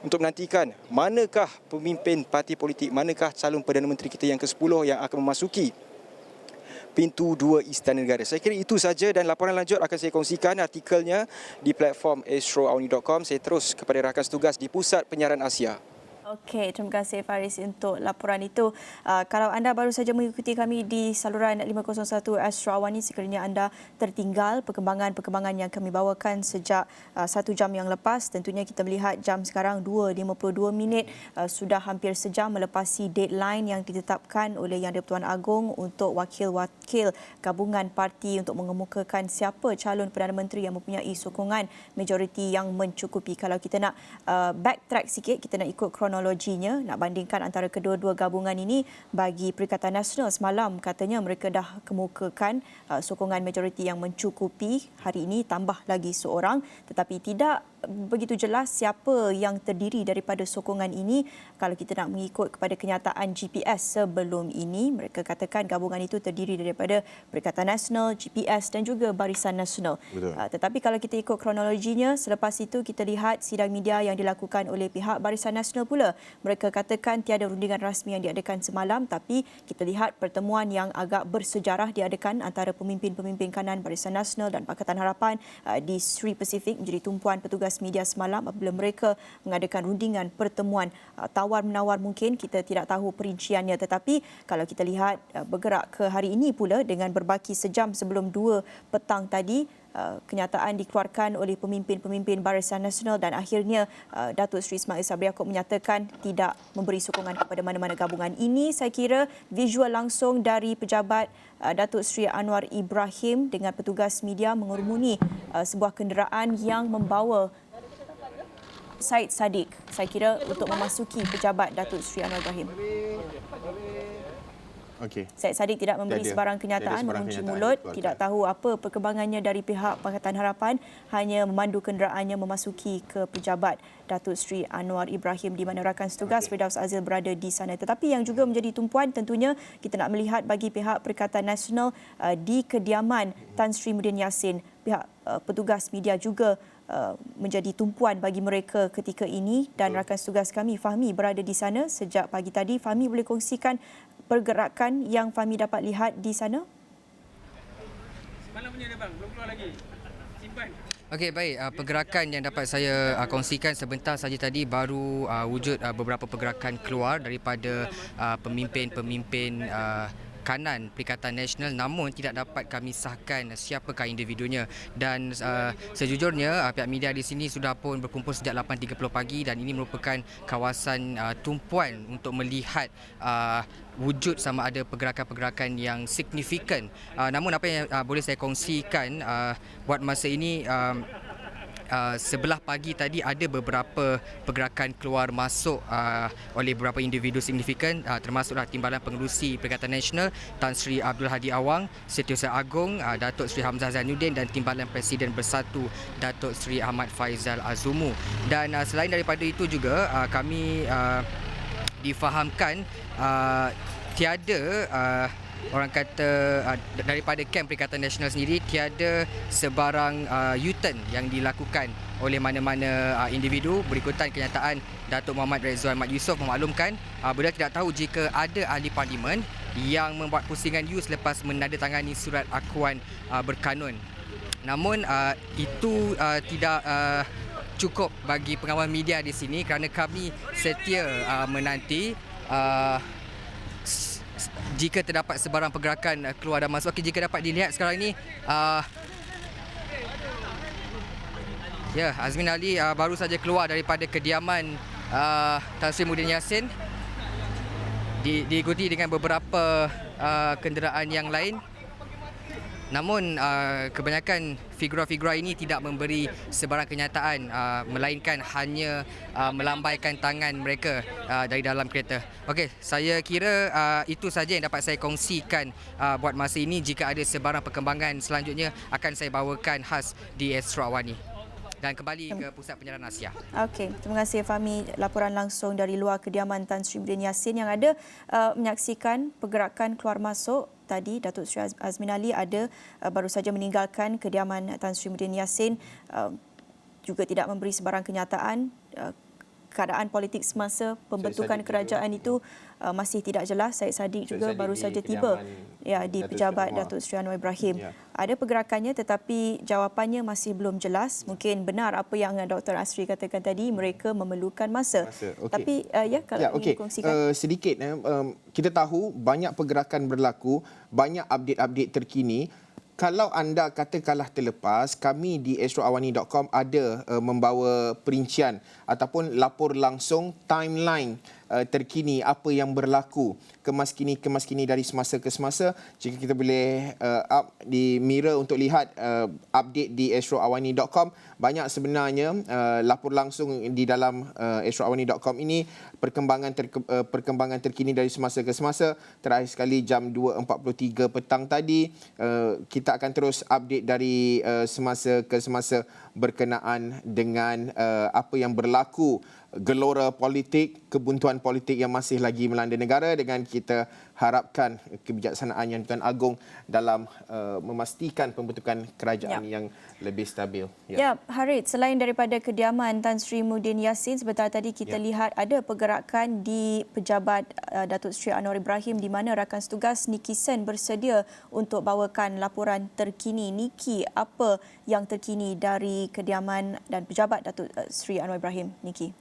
Speaker 7: untuk menantikan manakah pemimpin parti politik, manakah calon Perdana Menteri kita yang ke-10 yang akan memasuki pintu 2 Istana Negara. Saya kira itu saja, dan laporan lanjut akan saya kongsikan artikelnya di platform astroawni.com. Saya terus kepada rakan setugas di Pusat Penyiaran Asia.
Speaker 3: Okey, terima kasih Faris untuk laporan itu. Kalau anda baru saja mengikuti kami di saluran 501 Astro Awani, sekiranya anda tertinggal perkembangan yang kami bawakan sejak 1 jam yang lepas, tentunya kita melihat jam sekarang 2.52, sudah hampir sejam melepasi deadline yang ditetapkan oleh Yang di-Pertuan Agong untuk wakil-wakil gabungan parti untuk mengemukakan siapa calon Perdana Menteri yang mempunyai sokongan majoriti yang mencukupi. Kalau kita nak backtrack sikit, kita nak ikut kronologinya, nak bandingkan antara kedua-dua gabungan ini. Bagi Perikatan Nasional, semalam katanya mereka dah kemukakan sokongan majoriti yang mencukupi. Hari ini tambah lagi seorang, tetapi tidak begitu jelas siapa yang terdiri daripada sokongan ini. Kalau kita nak mengikut kepada kenyataan GPS sebelum ini, mereka katakan gabungan itu terdiri daripada Perikatan Nasional, GPS dan juga Barisan Nasional. Tetapi kalau kita ikut kronologinya, selepas itu kita lihat sidang media yang dilakukan oleh pihak Barisan Nasional pula. Mereka katakan tiada rundingan rasmi yang diadakan semalam, tapi kita lihat pertemuan yang agak bersejarah diadakan antara pemimpin-pemimpin kanan Barisan Nasional dan Pakatan Harapan di Sri Pacific menjadi tumpuan petugas media semalam apabila mereka mengadakan rundingan pertemuan tawar-menawar. Mungkin kita tidak tahu perinciannya, tetapi kalau kita lihat bergerak ke hari ini pula dengan berbaki sejam sebelum 2 petang tadi, kenyataan dikeluarkan oleh pemimpin-pemimpin Barisan Nasional dan akhirnya Datuk Seri Ismail Sabri Yaakob menyatakan tidak memberi sokongan kepada mana-mana gabungan. Ini saya kira visual langsung dari pejabat Datuk Seri Anwar Ibrahim dengan petugas media mengurumuni sebuah kenderaan yang membawa Syed Saddiq, saya kira untuk memasuki pejabat Datuk Seri Anwar Ibrahim.
Speaker 1: Okey.
Speaker 3: Syed Saddiq tidak memberi sebarang kenyataan, mengunci mulut, tidak tahu apa perkembangannya dari pihak Pakatan Harapan, hanya memandu kenderaannya memasuki ke pejabat Datuk Seri Anwar Ibrahim di mana rakan setugas Firdaus Azil berada di sana. Tetapi yang juga menjadi tumpuan tentunya kita nak melihat bagi pihak Perikatan Nasional di kediaman Tan Sri Muhyiddin Yassin, pihak petugas media juga menjadi tumpuan bagi mereka ketika ini dan rakan setugas kami Fahmi berada di sana sejak pagi tadi. Fahmi boleh kongsikan pergerakan yang Fahmi dapat lihat di sana?
Speaker 8: Semalam punya dia bang, belum keluar lagi. Simpan.
Speaker 9: Okey, baik. Pergerakan yang dapat saya kongsikan sebentar saja tadi baru wujud beberapa pergerakan keluar daripada pemimpin-pemimpin kanan Perikatan Nasional, namun tidak dapat kami sahkan siapakah individunya. Dan sejujurnya pihak media di sini sudah pun berkumpul sejak 8.30 pagi dan ini merupakan kawasan tumpuan untuk melihat wujud sama ada pergerakan-pergerakan yang signifikan. Namun apa yang boleh saya kongsikan buat masa ini, sebelah pagi tadi ada beberapa pergerakan keluar masuk oleh beberapa individu signifikan, termasuklah Timbalan Pengerusi Perikatan Nasional Tan Sri Abdul Hadi Awang, Setiausaha Agong Datuk Seri Hamzah Zainuddin dan Timbalan Presiden Bersatu Datuk Seri Ahmad Faizal Azumu. Dan selain daripada itu juga kami difahamkan tiada orang kata daripada kem Perikatan Nasional sendiri tiada sebarang U-turn yang dilakukan oleh mana-mana individu. Berikutan kenyataan Datuk Muhammad Rezwan Mat Yusof memaklumkan beliau tidak tahu jika ada ahli parlimen yang membuat pusingan U selepas menandatangani surat akuan berkanun. Namun itu tidak cukup bagi pengawal media di sini kerana kami setia menanti jika terdapat sebarang pergerakan keluar dan masuk. Okay, jika dapat dilihat sekarang ini, Azmin Ali baru saja keluar daripada kediaman Tan Sri Muhyiddin Yassin, diikuti dengan beberapa kenderaan yang lain. Namun kebanyakan figura-figura ini tidak memberi sebarang kenyataan, melainkan hanya melambaikan tangan mereka dari dalam kereta. Okey, saya kira itu saja yang dapat saya kongsikan buat masa ini. Jika ada sebarang perkembangan selanjutnya akan saya bawakan khas di Astro Awani. Dan kembali ke Pusat Penyiaran Asia.
Speaker 3: Okey, terima kasih Fahmi. Laporan langsung dari luar kediaman Tan Sri Muhyiddin Yassin yang ada menyaksikan pergerakan keluar masuk. Tadi Datuk Seri Azmin Ali ada baru saja meninggalkan kediaman Tan Sri Muhyiddin Yassin, juga tidak memberi sebarang kenyataan. Keadaan politik semasa pembentukan kerajaan itu masih tidak jelas. Syed Saddiq juga baru saja tiba di pejabat Datuk Seri Anwar Ibrahim. Ada pergerakannya tetapi jawapannya masih belum jelas. Mungkin benar apa yang Dr. Asri katakan tadi, mereka memerlukan masa.
Speaker 1: Okay.
Speaker 3: Tapi kalau ingin kongsikan
Speaker 1: sedikit, kita tahu banyak pergerakan berlaku, banyak update-update terkini. Kalau anda katakanlah terlepas, kami di astroawani.com ada membawa perincian ataupun lapor langsung timeline terkini apa yang berlaku, kemas kini dari semasa ke semasa. Jika kita boleh up di mirror untuk lihat update di astroawani.com, banyak sebenarnya lapor langsung di dalam astroawani.com ini, perkembangan terkini dari semasa ke semasa. Terakhir sekali jam 2.43 petang tadi, kita akan terus update dari semasa ke semasa berkenaan dengan apa yang berlaku, gelora politik, kebuntuan politik yang masih lagi melanda negara, dengan kita harapkan kebijaksanaan Yang Tuan Agong dalam memastikan pembentukan kerajaan yang lebih stabil.
Speaker 3: Harith, selain daripada kediaman Tan Sri Muhyiddin Yassin, sebentar tadi kita lihat ada pergerakan di pejabat Datuk Seri Anwar Ibrahim di mana rakan setugas Niki Sen bersedia untuk bawakan laporan terkini. Niki, apa yang terkini dari kediaman dan pejabat Datuk Seri Anwar Ibrahim? Niki.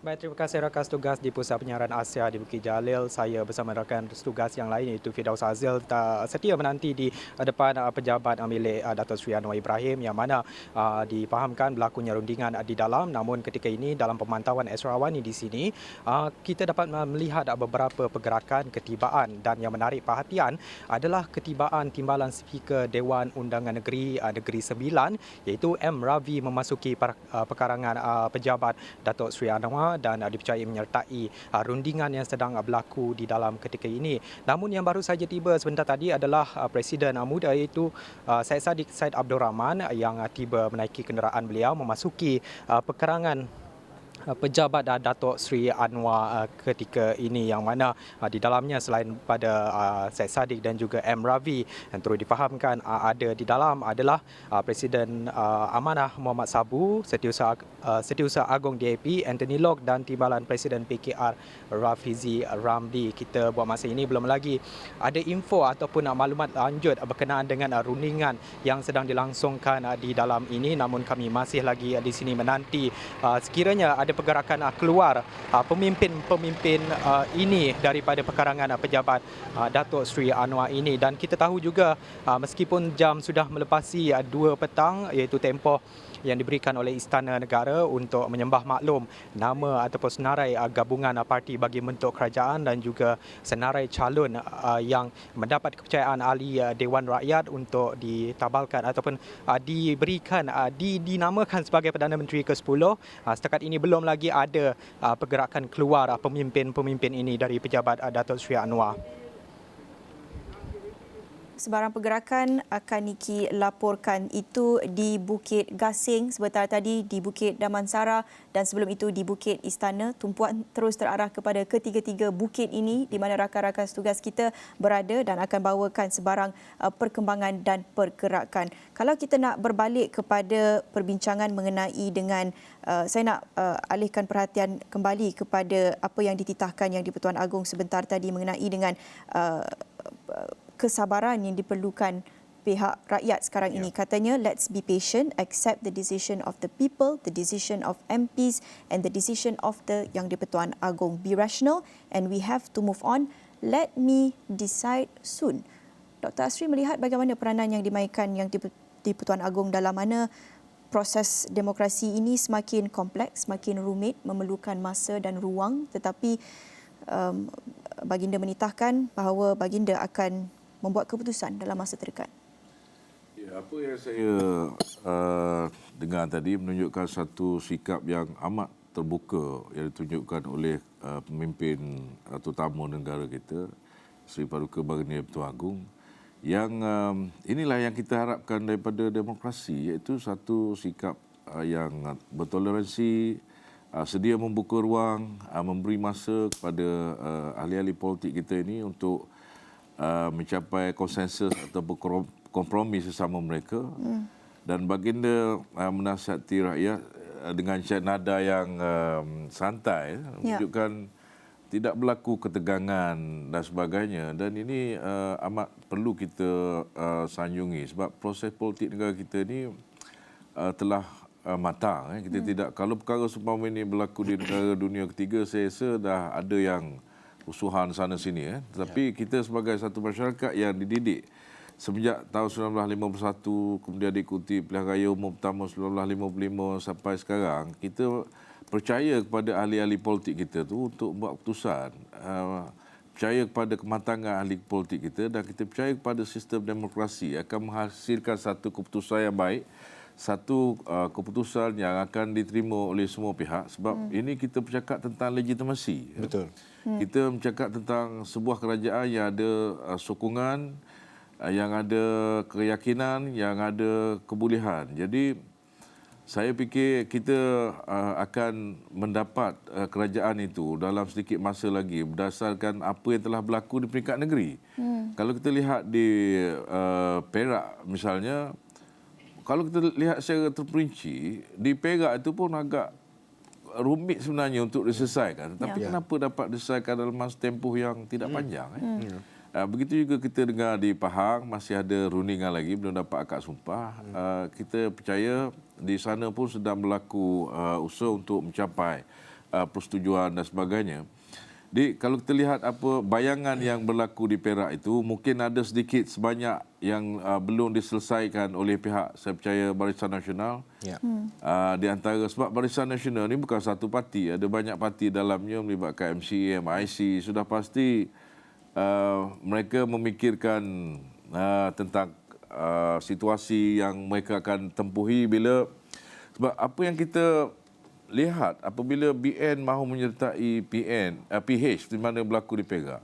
Speaker 10: Baik, terima kasih rakan tugas di Pusat Penyiaran Asia di Bukit Jalil. Saya bersama rakan tugas yang lain iaitu Firdaus Azil setia menanti di depan pejabat milik Dato' Sri Anwar Ibrahim yang mana difahamkan berlakunya rundingan di dalam. Namun ketika ini dalam pemantauan Esrawani di sini kita dapat melihat beberapa pergerakan ketibaan dan yang menarik perhatian adalah ketibaan Timbalan Speaker Dewan Undangan Negeri Negeri Sembilan iaitu M. Ravi memasuki pekarangan pejabat Dato' Sri Anwar dan dipercayai menyertai rundingan yang sedang berlaku di dalam ketika ini. Namun yang baru saja tiba sebentar tadi adalah Presiden muda iaitu Syed Saddiq Syed Abdul Rahman yang tiba menaiki kenderaan beliau memasuki pekarangan pejabat Dato' Sri Anwar ketika ini yang mana di dalamnya selain pada Syed Saddiq dan juga M. Ravi yang turut difahamkan ada di dalam adalah Presiden Amanah Muhammad Sabu, Setiausaha Agong DAP Anthony Lok dan Timbalan Presiden PKR Rafizi Ramli. Kita buat masa ini belum lagi ada info ataupun maklumat lanjut berkenaan dengan rundingan yang sedang dilangsungkan di dalam ini, namun kami masih lagi di sini menanti sekiranya ada pergerakan keluar pemimpin-pemimpin ini daripada pekarangan pejabat Dato' Sri Anwar ini. Dan kita tahu juga meskipun jam sudah melepasi 2 petang iaitu tempoh yang diberikan oleh Istana Negara untuk menyembah maklum nama ataupun senarai gabungan parti bagi bentuk kerajaan dan juga senarai calon yang mendapat kepercayaan ahli Dewan Rakyat untuk ditabalkan ataupun diberikan dinamakan sebagai Perdana Menteri ke-10. Setakat ini belum lagi ada pergerakan keluar pemimpin-pemimpin ini dari pejabat Dato' Sri Anwar.
Speaker 3: Sebarang pergerakan akan Niki laporkan itu di Bukit Gasing, sebentar tadi di Bukit Damansara dan sebelum itu di Bukit Istana. Tumpuan terus terarah kepada ketiga-tiga bukit ini di mana rakan-rakan tugas kita berada dan akan bawakan sebarang perkembangan dan pergerakan. Kalau kita nak berbalik kepada perbincangan mengenai dengan saya nak alihkan perhatian kembali kepada apa yang dititahkan Yang di-Pertuan Agong sebentar tadi mengenai dengan kesabaran yang diperlukan pihak rakyat sekarang ini. Katanya, let's be patient, accept the decision of the people, the decision of MPs and the decision of the Yang di-Pertuan Agong. Be rational and we have to move on. Let me decide soon. Dr. Asri melihat bagaimana peranan yang dimainkan Yang di-Pertuan Agong dalam mana proses demokrasi ini semakin kompleks, semakin rumit, memerlukan masa dan ruang, tetapi baginda menitahkan bahawa baginda akan membuat keputusan dalam masa terdekat.
Speaker 2: Ya, apa yang saya dengar tadi menunjukkan satu sikap yang amat terbuka yang ditunjukkan oleh pemimpin terutama negara kita, Sri Paduka Baginda Pertuan Agong, yang inilah yang kita harapkan daripada demokrasi, iaitu satu sikap yang bertoleransi, sedia membuka ruang, memberi masa kepada ahli-ahli politik kita ini untuk mencapai konsensus atau kompromi sesama mereka. Dan baginda menasihati rakyat dengan nada yang santai, menunjukkan tidak berlaku ketegangan dan sebagainya. Dan ini amat perlu kita sanjungi sebab proses politik negara kita ini telah matang. Kita tidak, kalau perkara seumpama ini berlaku di negara dunia ketiga, saya rasa dah ada yang usuhan sana sini. Tetapi kita sebagai satu masyarakat yang dididik semenjak tahun 1951, kemudian diikuti pilihan raya umum pertama 1955 sampai sekarang, kita percaya kepada ahli-ahli politik kita tu untuk buat keputusan. Percaya kepada kematangan ahli politik kita dan kita percaya kepada sistem demokrasi akan menghasilkan satu keputusan yang baik, satu keputusan yang akan diterima oleh semua pihak sebab ini kita bercakap tentang legitimasi.
Speaker 1: Betul.
Speaker 2: Kita bercakap tentang sebuah kerajaan yang ada sokongan, yang ada keyakinan, yang ada kebolehan. Jadi saya fikir kita akan mendapat kerajaan itu dalam sedikit masa lagi berdasarkan apa yang telah berlaku di peringkat negeri. Kalau kita lihat di Perak misalnya, kalau kita lihat secara terperinci, di Perak itu pun agak rumit sebenarnya untuk diselesaikan. Tapi kenapa dapat diselesaikan dalam masa tempoh yang tidak panjang? Begitu juga kita dengar di Pahang, masih ada rundingan lagi, belum dapat akad sumpah. Kita percaya di sana pun sedang berlaku usaha untuk mencapai persetujuan dan sebagainya. Jadi kalau kita lihat apa bayangan yang berlaku di Perak itu, mungkin ada sedikit sebanyak yang belum diselesaikan oleh pihak, saya percaya, Barisan Nasional.
Speaker 1: Ya.
Speaker 2: Di antara, sebab Barisan Nasional ni bukan satu parti, ada banyak parti dalamnya melibatkan MCA, MIC. Sudah pasti mereka memikirkan tentang situasi yang mereka akan tempuhi bila, sebab apa yang kita lihat apabila BN mahu menyertai PH di mana berlaku di Perak.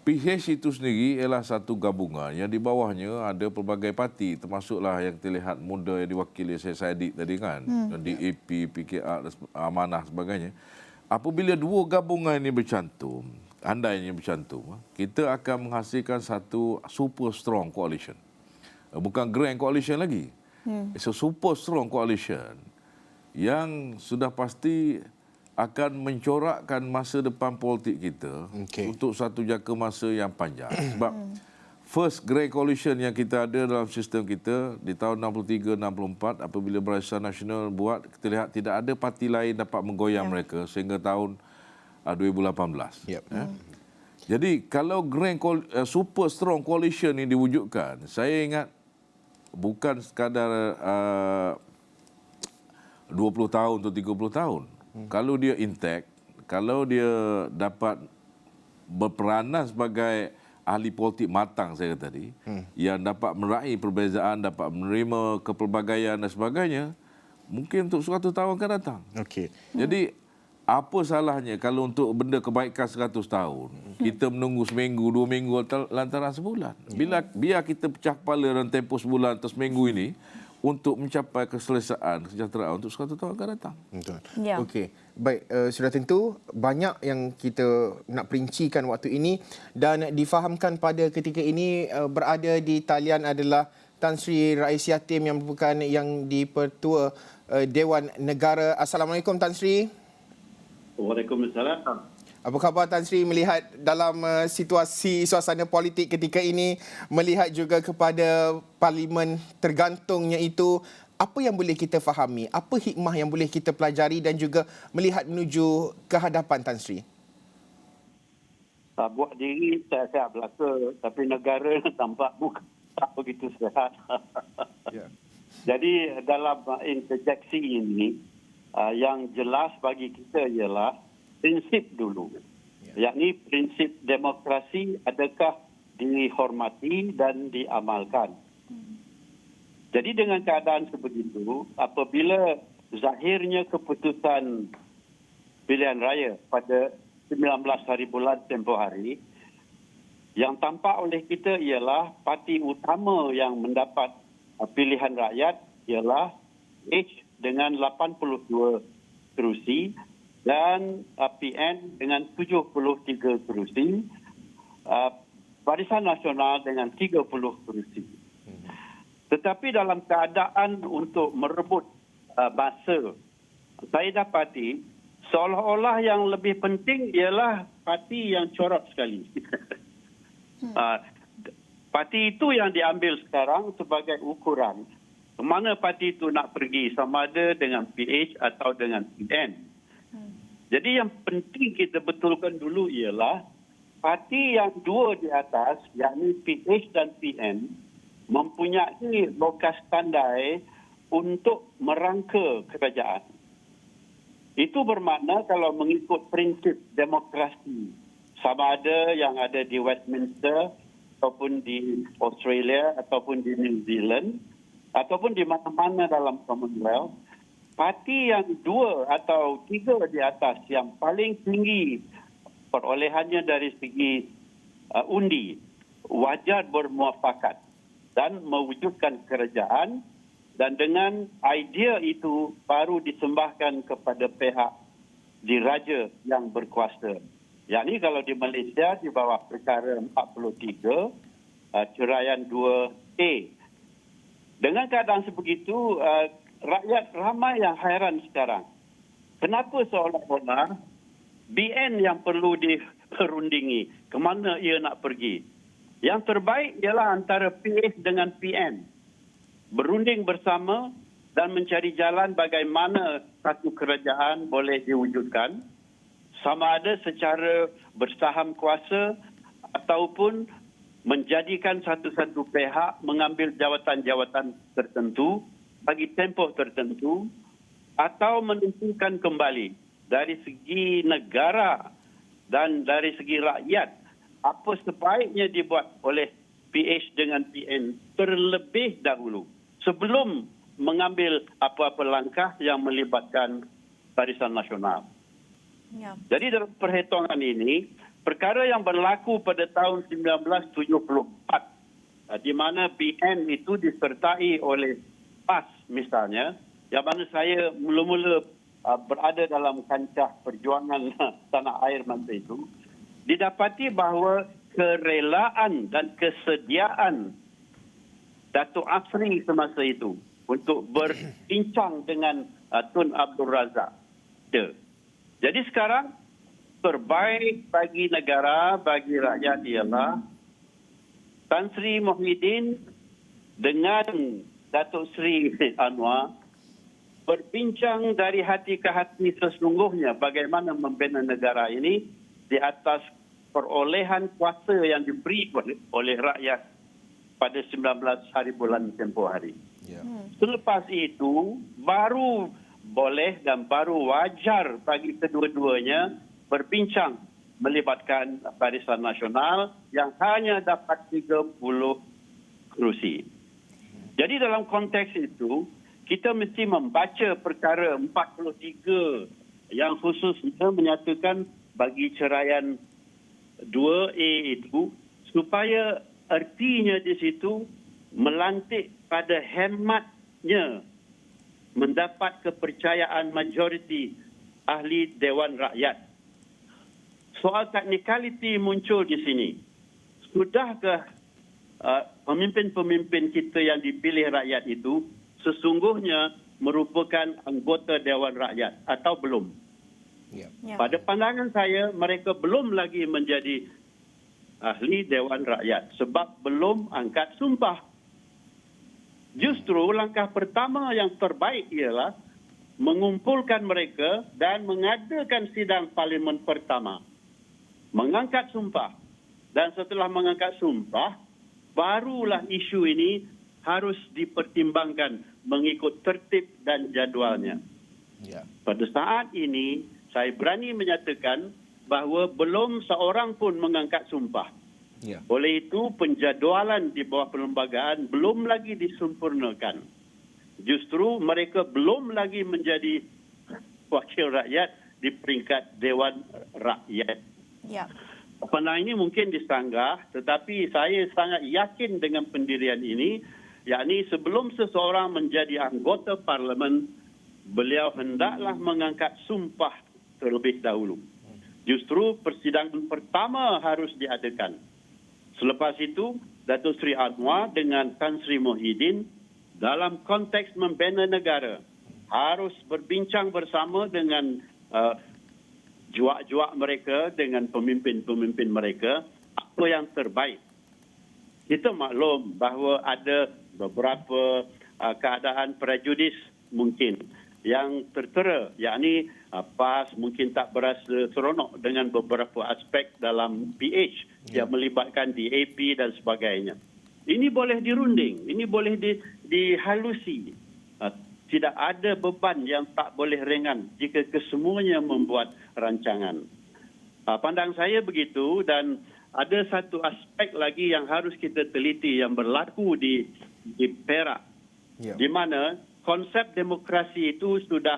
Speaker 2: PH itu sendiri ialah satu gabungan yang di bawahnya ada pelbagai parti, termasuklah yang terlihat muda yang diwakili Syed Saddiq tadi kan, DAP, PKR, Amanah sebagainya. Apabila dua gabungan ini bercantum, andainya bercantum, kita akan menghasilkan satu super strong coalition. Bukan grand coalition lagi. It's a super strong coalition yang sudah pasti akan mencorakkan masa depan politik kita untuk satu jangka masa yang panjang. Sebab first grand coalition yang kita ada dalam sistem kita di tahun 63-64 apabila Barisan Nasional buat, kita lihat tidak ada parti lain dapat menggoyang mereka sehingga tahun 2018. Jadi kalau super strong coalition ini diwujudkan, saya ingat bukan sekadar 20 tahun atau 30 tahun. Kalau dia intact, kalau dia dapat berperanan sebagai ahli politik matang saya kata tadi, yang dapat meraih perbezaan, dapat menerima kepelbagaian dan sebagainya, mungkin untuk 100 tahun akan datang. Jadi apa salahnya kalau untuk benda kebaikan 100 tahun, kita menunggu seminggu, 2 minggu, lantaran sebulan. Biar kita pecah kepala dalam tempoh sebulan atau seminggu ini untuk mencapai keselesaan, kesejahteraan untuk 100 tahun akan datang.
Speaker 1: Betul.
Speaker 3: Ya.
Speaker 1: Okey. Baik, sudah tentu banyak yang kita nak perincikan waktu ini dan difahamkan pada ketika ini berada di talian adalah Tan Sri Rais Yatim yang merupakan yang di-Pertua Dewan Negara. Assalamualaikum Tan Sri.
Speaker 11: Waalaikumsalam.
Speaker 1: Apa khabar Tan Sri melihat dalam situasi suasana politik ketika ini, melihat juga kepada parlimen tergantungnya itu, apa yang boleh kita fahami, apa hikmah yang boleh kita pelajari dan juga melihat menuju ke hadapan Tan Sri?
Speaker 11: Buat diri saya sihat belaka, tapi negara tampak bukan tak begitu sihat. Jadi dalam interjeksi ini, yang jelas bagi kita ialah prinsip dulu. Yakni prinsip demokrasi adakah dihormati dan diamalkan. Jadi dengan keadaan sebegitu, apabila zahirnya keputusan pilihan raya pada 19 hari bulan tempoh hari, yang tampak oleh kita ialah parti utama yang mendapat pilihan rakyat ialah H dengan 82 kerusi dan PN dengan 73 kerusi, Barisan Nasional dengan 30 kerusi. Tetapi dalam keadaan untuk merebut masa, saya dapati seolah-olah yang lebih penting ialah parti yang corot sekali. Parti itu yang diambil sekarang sebagai ukuran mana parti itu nak pergi, sama ada dengan PH atau dengan PN. Jadi yang penting kita betulkan dulu ialah parti yang dua di atas, yakni PH dan PN, mempunyai lokas tandai untuk merangka kerajaan. Itu bermakna kalau mengikut prinsip demokrasi, sama ada yang ada di Westminster ataupun di Australia ataupun di New Zealand ataupun di mana-mana dalam Commonwealth, parti yang 2 atau 3 di atas yang paling tinggi perolehannya dari segi undi wajar bermuafakat dan mewujudkan kerajaan, dan dengan idea itu baru disembahkan kepada pihak diraja yang berkuasa. Yakni kalau di Malaysia di bawah perkara 43 ceraian 2A. Dengan keadaan sebegitu, rakyat ramai yang hairan sekarang. Kenapa seolah-olah BN yang perlu diperundingi? Kemana ia nak pergi? Yang terbaik ialah antara PH dengan PN. Berunding bersama dan mencari jalan bagaimana satu kerajaan boleh diwujudkan, sama ada secara bersaham kuasa ataupun menjadikan satu-satu pihak mengambil jawatan-jawatan tertentu bagi tempoh tertentu, atau menentukan kembali dari segi negara dan dari segi rakyat apa sebaiknya dibuat oleh PH dengan PN terlebih dahulu sebelum mengambil apa-apa langkah yang melibatkan Barisan Nasional.
Speaker 3: Ya.
Speaker 11: Jadi dalam perhitungan ini, perkara yang berlaku pada tahun 1974 di mana PN itu disertai oleh PAS misalnya, yang mana saya mula-mula berada dalam kancah perjuangan tanah air masa itu, didapati bahawa kerelaan dan kesediaan Datuk Asri semasa itu untuk berbincang dengan Tun Abdul Razak. Jadi sekarang terbaik bagi negara, bagi rakyat ialah Tan Sri Muhyiddin dengan Datuk Sri Anwar berbincang dari hati ke hati sesungguhnya bagaimana membina negara ini di atas perolehan kuasa yang diberi oleh rakyat pada 19 hari bulan tempoh hari. Selepas itu, baru boleh dan baru wajar bagi kedua-duanya berbincang melibatkan Barisan Nasional yang hanya dapat 30 kerusi. Jadi dalam konteks itu, kita mesti membaca perkara 43 yang khususnya menyatakan bagi ceraian 2A itu supaya artinya di situ melantik pada hematnya mendapat kepercayaan majoriti ahli Dewan Rakyat. Soal teknikaliti muncul di sini. Sudahkah pemimpin-pemimpin kita yang dipilih rakyat itu sesungguhnya merupakan anggota Dewan Rakyat atau belum?
Speaker 3: Ya.
Speaker 11: Pada pandangan saya, mereka belum lagi menjadi ahli Dewan Rakyat sebab belum angkat sumpah. Justru langkah pertama yang terbaik ialah mengumpulkan mereka dan mengadakan sidang parlimen pertama. Mengangkat sumpah. Dan setelah mengangkat sumpah, barulah isu ini harus dipertimbangkan mengikut tertib dan jadualnya. Pada saat ini, saya berani menyatakan bahawa belum seorang pun mengangkat sumpah. Oleh itu, penjadualan di bawah perlembagaan belum lagi disempurnakan. Justru mereka belum lagi menjadi wakil rakyat di peringkat Dewan Rakyat.
Speaker 3: Ya.
Speaker 11: Pandangan ini mungkin disanggah, tetapi saya sangat yakin dengan pendirian ini, yakni sebelum seseorang menjadi anggota parlimen, beliau hendaklah mengangkat sumpah terlebih dahulu. Justru persidangan pertama harus diadakan. Selepas itu, Datuk Seri Anwar dengan Tan Sri Muhyiddin dalam konteks membina negara harus berbincang bersama dengan juak-juak mereka, dengan pemimpin-pemimpin mereka, apa yang terbaik. Kita maklum bahawa ada beberapa keadaan prejudis mungkin yang tertera, yakni PAS mungkin tak berasa seronok dengan beberapa aspek dalam PH yang melibatkan DAP dan sebagainya. Ini boleh dirunding, ini boleh dihalusi. Tidak ada beban yang tak boleh ringan jika kesemuanya membuat rancangan. Pandang saya begitu, dan ada satu aspek lagi yang harus kita teliti yang berlaku di Perak, di mana konsep demokrasi itu sudah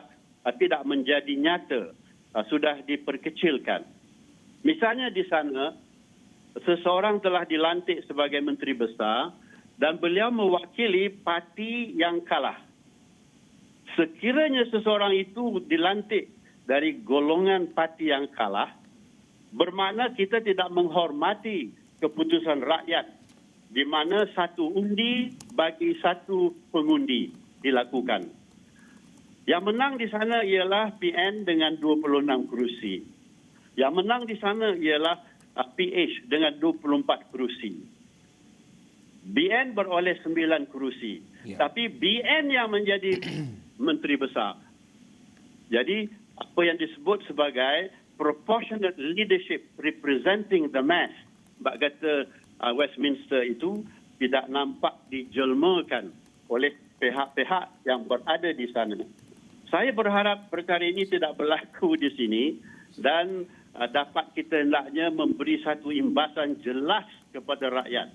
Speaker 11: tidak menjadi nyata, sudah diperkecilkan. Misalnya di sana, seseorang telah dilantik sebagai menteri besar dan beliau mewakili parti yang kalah. Sekiranya seseorang itu dilantik dari golongan parti yang kalah, bermakna kita tidak menghormati keputusan rakyat di mana satu undi bagi satu pengundi dilakukan. Yang menang di sana ialah PN dengan 26 kerusi. Yang menang di sana ialah PH dengan 24 kerusi. BN beroleh 9 kerusi. Tapi BN yang menjadi menteri besar. Jadi apa yang disebut sebagai proportionate leadership representing the mass. Bak kata Westminster itu tidak nampak dijelmakan oleh pihak-pihak yang berada di sana. Saya berharap perkara ini tidak berlaku di sini dan dapat kita hendaknya memberi satu imbasan jelas kepada rakyat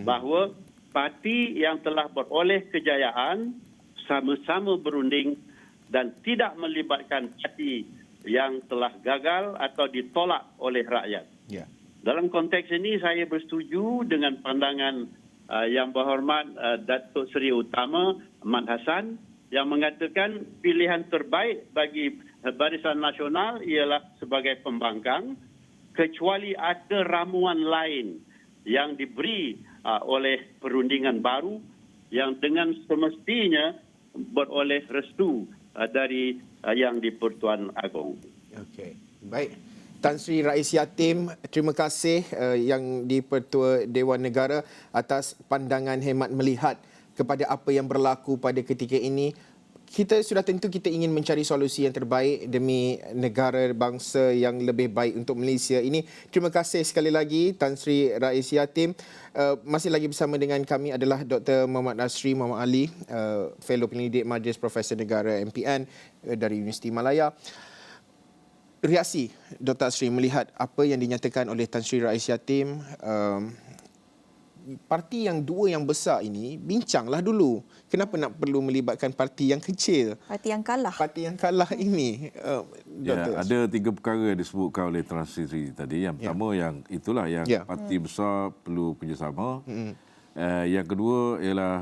Speaker 11: bahawa parti yang telah beroleh kejayaan sama-sama berunding dan tidak melibatkan parti yang telah gagal atau ditolak oleh rakyat.
Speaker 1: Ya.
Speaker 11: Dalam konteks ini saya bersetuju dengan pandangan yang berhormat Datuk Seri Utama Ahmad Hassan yang mengatakan pilihan terbaik bagi Barisan Nasional ialah sebagai pembangkang kecuali ada ramuan lain yang diberi oleh perundingan baru yang dengan semestinya beroleh restu dari Yang di-Pertuan Agong.
Speaker 1: Okey. Baik. Tan Sri Rais Yatim, terima kasih Yang di-Pertua Dewan Negara atas pandangan hemat melihat kepada apa yang berlaku pada ketika ini. Kita sudah tentu kita ingin mencari solusi yang terbaik demi negara bangsa yang lebih baik untuk Malaysia ini. Terima kasih sekali lagi Tan Sri Rais Yatim. Masih lagi bersama dengan kami adalah Dr. Muhammad Nasri Muhammad Ali, Fellow Penyelidik Majlis Profesor Negara MPN dari Universiti Malaya. Reaksi Dr. Asri melihat apa yang dinyatakan oleh Tan Sri Rais Yatim, parti yang dua yang besar ini bincanglah dulu. Kenapa nak perlu melibatkan parti yang kecil?
Speaker 3: Parti yang kalah.
Speaker 1: Parti yang kalah ini.
Speaker 2: Ya, ada 3 perkara yang disebutkan oleh Tan Sri tadi. Yang pertama yang itulah yang parti besar perlu kerjasama. Yang kedua ialah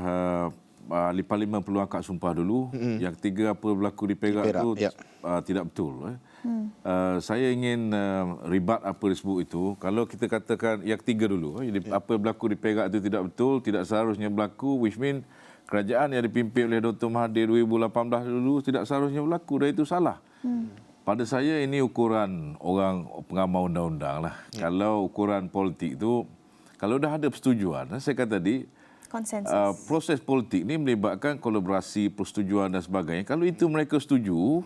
Speaker 2: ahli parlimen perlu angkat sumpah dulu. Yang ketiga apa berlaku di Perak itu tidak betul. Saya ingin ribat apa disebut itu. Kalau kita katakan yang ketiga dulu, apa berlaku di Perak itu tidak betul, tidak seharusnya berlaku, which mean kerajaan yang dipimpin oleh Dr. Mahathir 2018 dulu tidak seharusnya berlaku dan itu salah. Pada saya ini ukuran orang pengamal undang-undang lah. Kalau ukuran politik itu, kalau dah ada persetujuan, saya kata tadi, proses politik ini melibatkan kolaborasi, persetujuan dan sebagainya. Kalau itu mereka setuju,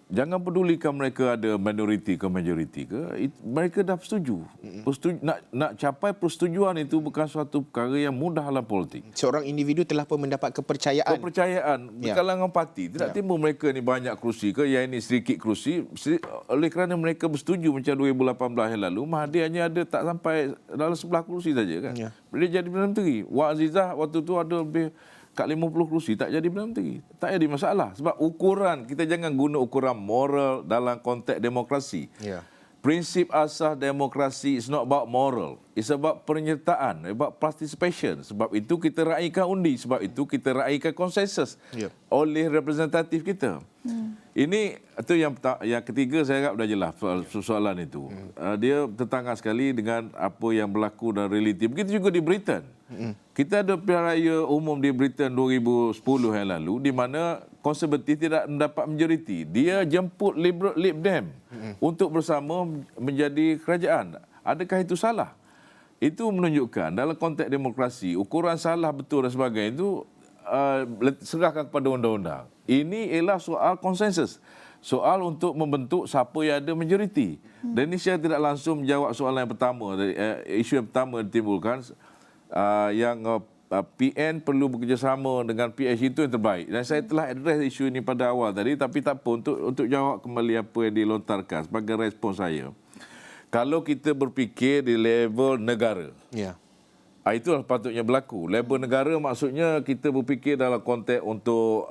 Speaker 2: jangan pedulikan mereka ada minoriti ke majoriti ke, mereka dah setuju. Nak capai persetujuan itu bukan suatu perkara yang mudah dalam politik.
Speaker 1: Seorang individu telah pun mendapat kepercayaan. Di kalangan parti. Tidak timbul mereka ni banyak kerusi ke, yang ini sedikit kerusi. Oleh kerana mereka bersetuju macam 2018 yang lalu, Mahathir hanya ada tak sampai dalam 11 kerusi saja kan. Dia jadi Perdana Menteri. Wak Azizah waktu tu ada lebih kat 50 kerusi, tak jadi Perdana Menteri. Tak jadi masalah. Sebab ukuran, kita jangan guna ukuran moral dalam konteks demokrasi. Prinsip asas demokrasi is not about moral. It's about penyertaan, about participation. Sebab itu kita raikan undi. Sebab itu kita raikan konsensus oleh representatif kita. Ini itu yang ketiga saya agak dah jelas soalan itu. Dia tertangga sekali dengan apa yang berlaku dan realiti. Begitu juga di Britain. Kita ada pilihan raya umum di Britain 2010 yang lalu di mana konservatif tidak mendapat majoriti. Dia jemput Lib Dem untuk bersama menjadi kerajaan. Adakah itu salah? Itu menunjukkan dalam konteks demokrasi ukuran salah betul dan sebagainya itu serahkan kepada undang-undang. Ini ialah soal konsensus. Soal untuk membentuk siapa yang ada majoriti. Dan ini saya tidak langsung menjawab soalan yang pertama. Isu yang pertama ditimbulkan yang PN perlu bekerjasama dengan PH itu yang terbaik. Dan saya telah address isu ini pada awal tadi, tapi tak apa untuk jawab kembali apa yang dilontarkan sebagai respon saya. Kalau kita berfikir di level negara, itulah patutnya berlaku. Level negara maksudnya kita berfikir dalam konteks untuk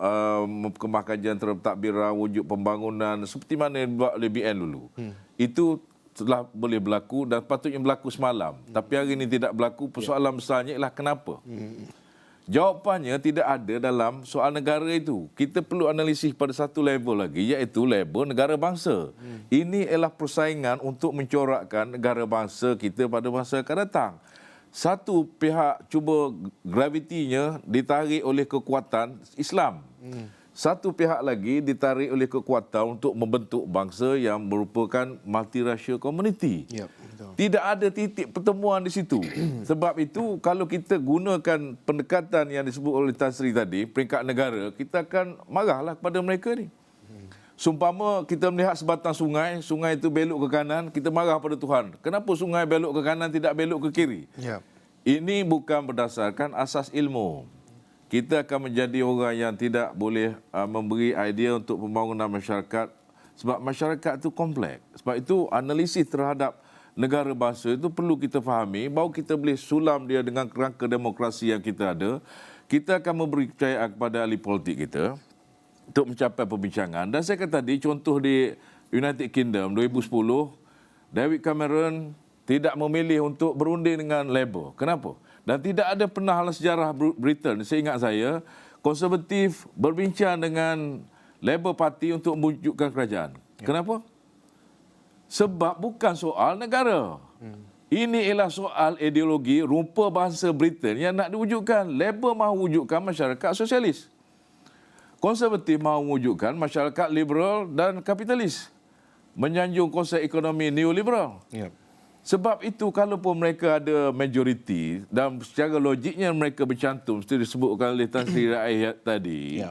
Speaker 1: kemah kajian terhadap takbiran, wujud pembangunan seperti mana yang dibuat oleh BN dulu. Itu telah boleh berlaku dan patutnya berlaku semalam. Tapi hari ini tidak berlaku. Persoalan besarnya ialah kenapa? Jawapannya tidak ada dalam soal negara itu. Kita perlu analisis pada satu level lagi, iaitu level negara bangsa. Ini ialah persaingan untuk mencorakkan negara bangsa kita pada masa akan datang. Satu pihak cuba gravitinya ditarik oleh kekuatan Islam.
Speaker 2: satu pihak lagi ditarik oleh kekuatan untuk membentuk bangsa yang merupakan multiracial community.
Speaker 1: Ya, betul.
Speaker 2: Tidak ada titik pertemuan di situ. Sebab itu kalau kita gunakan pendekatan yang disebut oleh Tan Sri tadi, peringkat negara, kita akan marahlah kepada mereka ni. Sumpama kita melihat sebatang sungai, sungai itu belok ke kanan, kita marah pada Tuhan. Kenapa sungai belok ke kanan tidak belok ke kiri?
Speaker 1: Ya.
Speaker 2: Ini bukan berdasarkan asas ilmu. Kita akan menjadi orang yang tidak boleh memberi idea untuk pembangunan masyarakat sebab masyarakat itu kompleks. Sebab itu analisis terhadap negara bangsa itu perlu kita fahami bahawa kita boleh sulam dia dengan kerangka demokrasi yang kita ada. Kita akan memberi kepercayaan kepada ahli politik kita untuk mencapai perbincangan. Dan saya kata tadi, contoh di United Kingdom 2010, David Cameron tidak memilih untuk berunding dengan Labour. Kenapa? Dan tidak ada pernah dalam sejarah Britain, seingat saya, Konservatif berbincang dengan Labour Party untuk mewujudkan kerajaan. Kenapa? Sebab bukan soal negara. Ini ialah soal ideologi rupa bangsa Britain yang nak diwujudkan. Labour mahu wujudkan masyarakat sosialis. Konservatif mahu mewujudkan masyarakat liberal dan kapitalis. Menyanjung konsep ekonomi neoliberal.
Speaker 1: Ya.
Speaker 2: Sebab itu kalau pun mereka ada majoriti dan secara logiknya mereka bercantum seperti disebutkan oleh Tan Sri Rais tadi.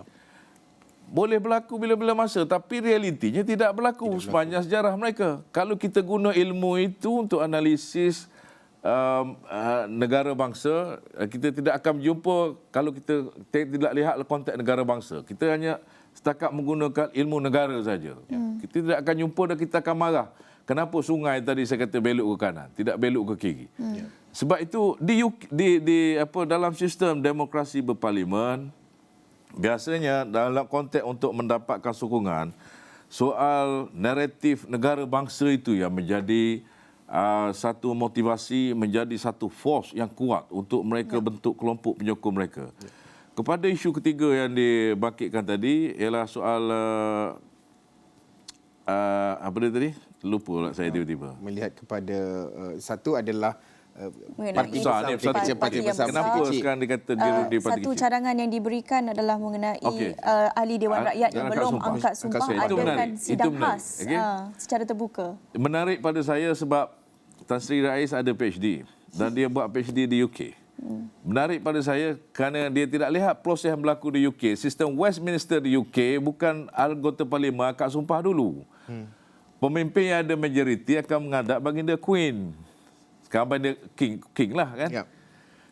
Speaker 2: Boleh berlaku bila-bila masa tapi realitinya tidak berlaku sepanjang sejarah mereka. Kalau kita guna ilmu itu untuk analisis negara bangsa, kita tidak akan berjumpa kalau kita tidak lihat konteks negara bangsa. Kita hanya setakat menggunakan ilmu negara saja. Kita tidak akan jumpa dan kita akan marah. Kenapa sungai tadi saya kata belok ke kanan, tidak belok ke kiri? Sebab itu dalam sistem demokrasi berparlimen, biasanya dalam konteks untuk mendapatkan sokongan, soal naratif negara bangsa itu yang menjadi satu motivasi, menjadi satu force yang kuat untuk mereka bentuk kelompok penyokong mereka. Kepada isu ketiga yang dibangkitkan tadi ialah soal apa dia tadi? Lupa lah saya tiba-tiba.
Speaker 1: Melihat kepada satu adalah
Speaker 3: Mengenai
Speaker 1: parti besar.
Speaker 2: Kenapa sekarang dikata di parti
Speaker 3: satu
Speaker 2: kecil?
Speaker 3: cadangan yang diberikan adalah mengenai ahli Dewan Rakyat yang belum angkat sumpah adakan sidang khas secara terbuka.
Speaker 2: Menarik pada saya sebab Tan Sri Rais ada PhD dan dia buat PhD di UK. Menarik pada saya kerana dia tidak lihat proses yang berlaku di UK. Sistem Westminster di UK bukan anggota parlimen angkat sumpah dulu. Pemimpin yang ada majoriti akan menghadap baginda Queen. Sekarang baginda King lah kan.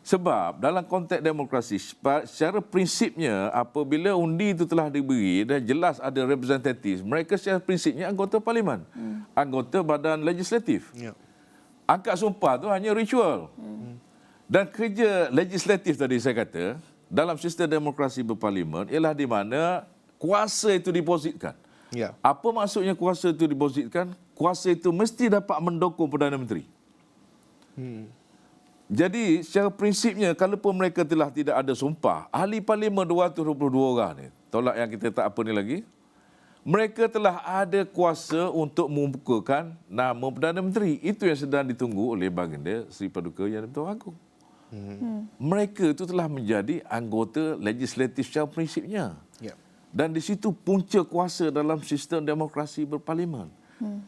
Speaker 2: Sebab dalam konteks demokrasi, secara prinsipnya apabila undi itu telah diberi dan jelas ada representatif, mereka secara prinsipnya anggota parlimen. Anggota badan legislatif. Angkat sumpah tu hanya ritual. Dan kerja legislatif tadi saya kata, dalam sistem demokrasi berparlimen ialah di mana kuasa itu dipositkan. Apa maksudnya kuasa itu dipositkan? Kuasa itu mesti dapat mendukung Perdana Menteri. Jadi secara prinsipnya kalau pun mereka telah tidak ada sumpah, ahli parlimen 222 orang ni, tolak yang kita tak apa ni lagi, mereka telah ada kuasa untuk membukakan nama Perdana Menteri. Itu yang sedang ditunggu oleh Baginda Seri Paduka Yang di-Pertuan Agong. Mereka itu telah menjadi anggota legislatif secara prinsipnya. Dan di situ punca kuasa dalam sistem demokrasi berparlimen.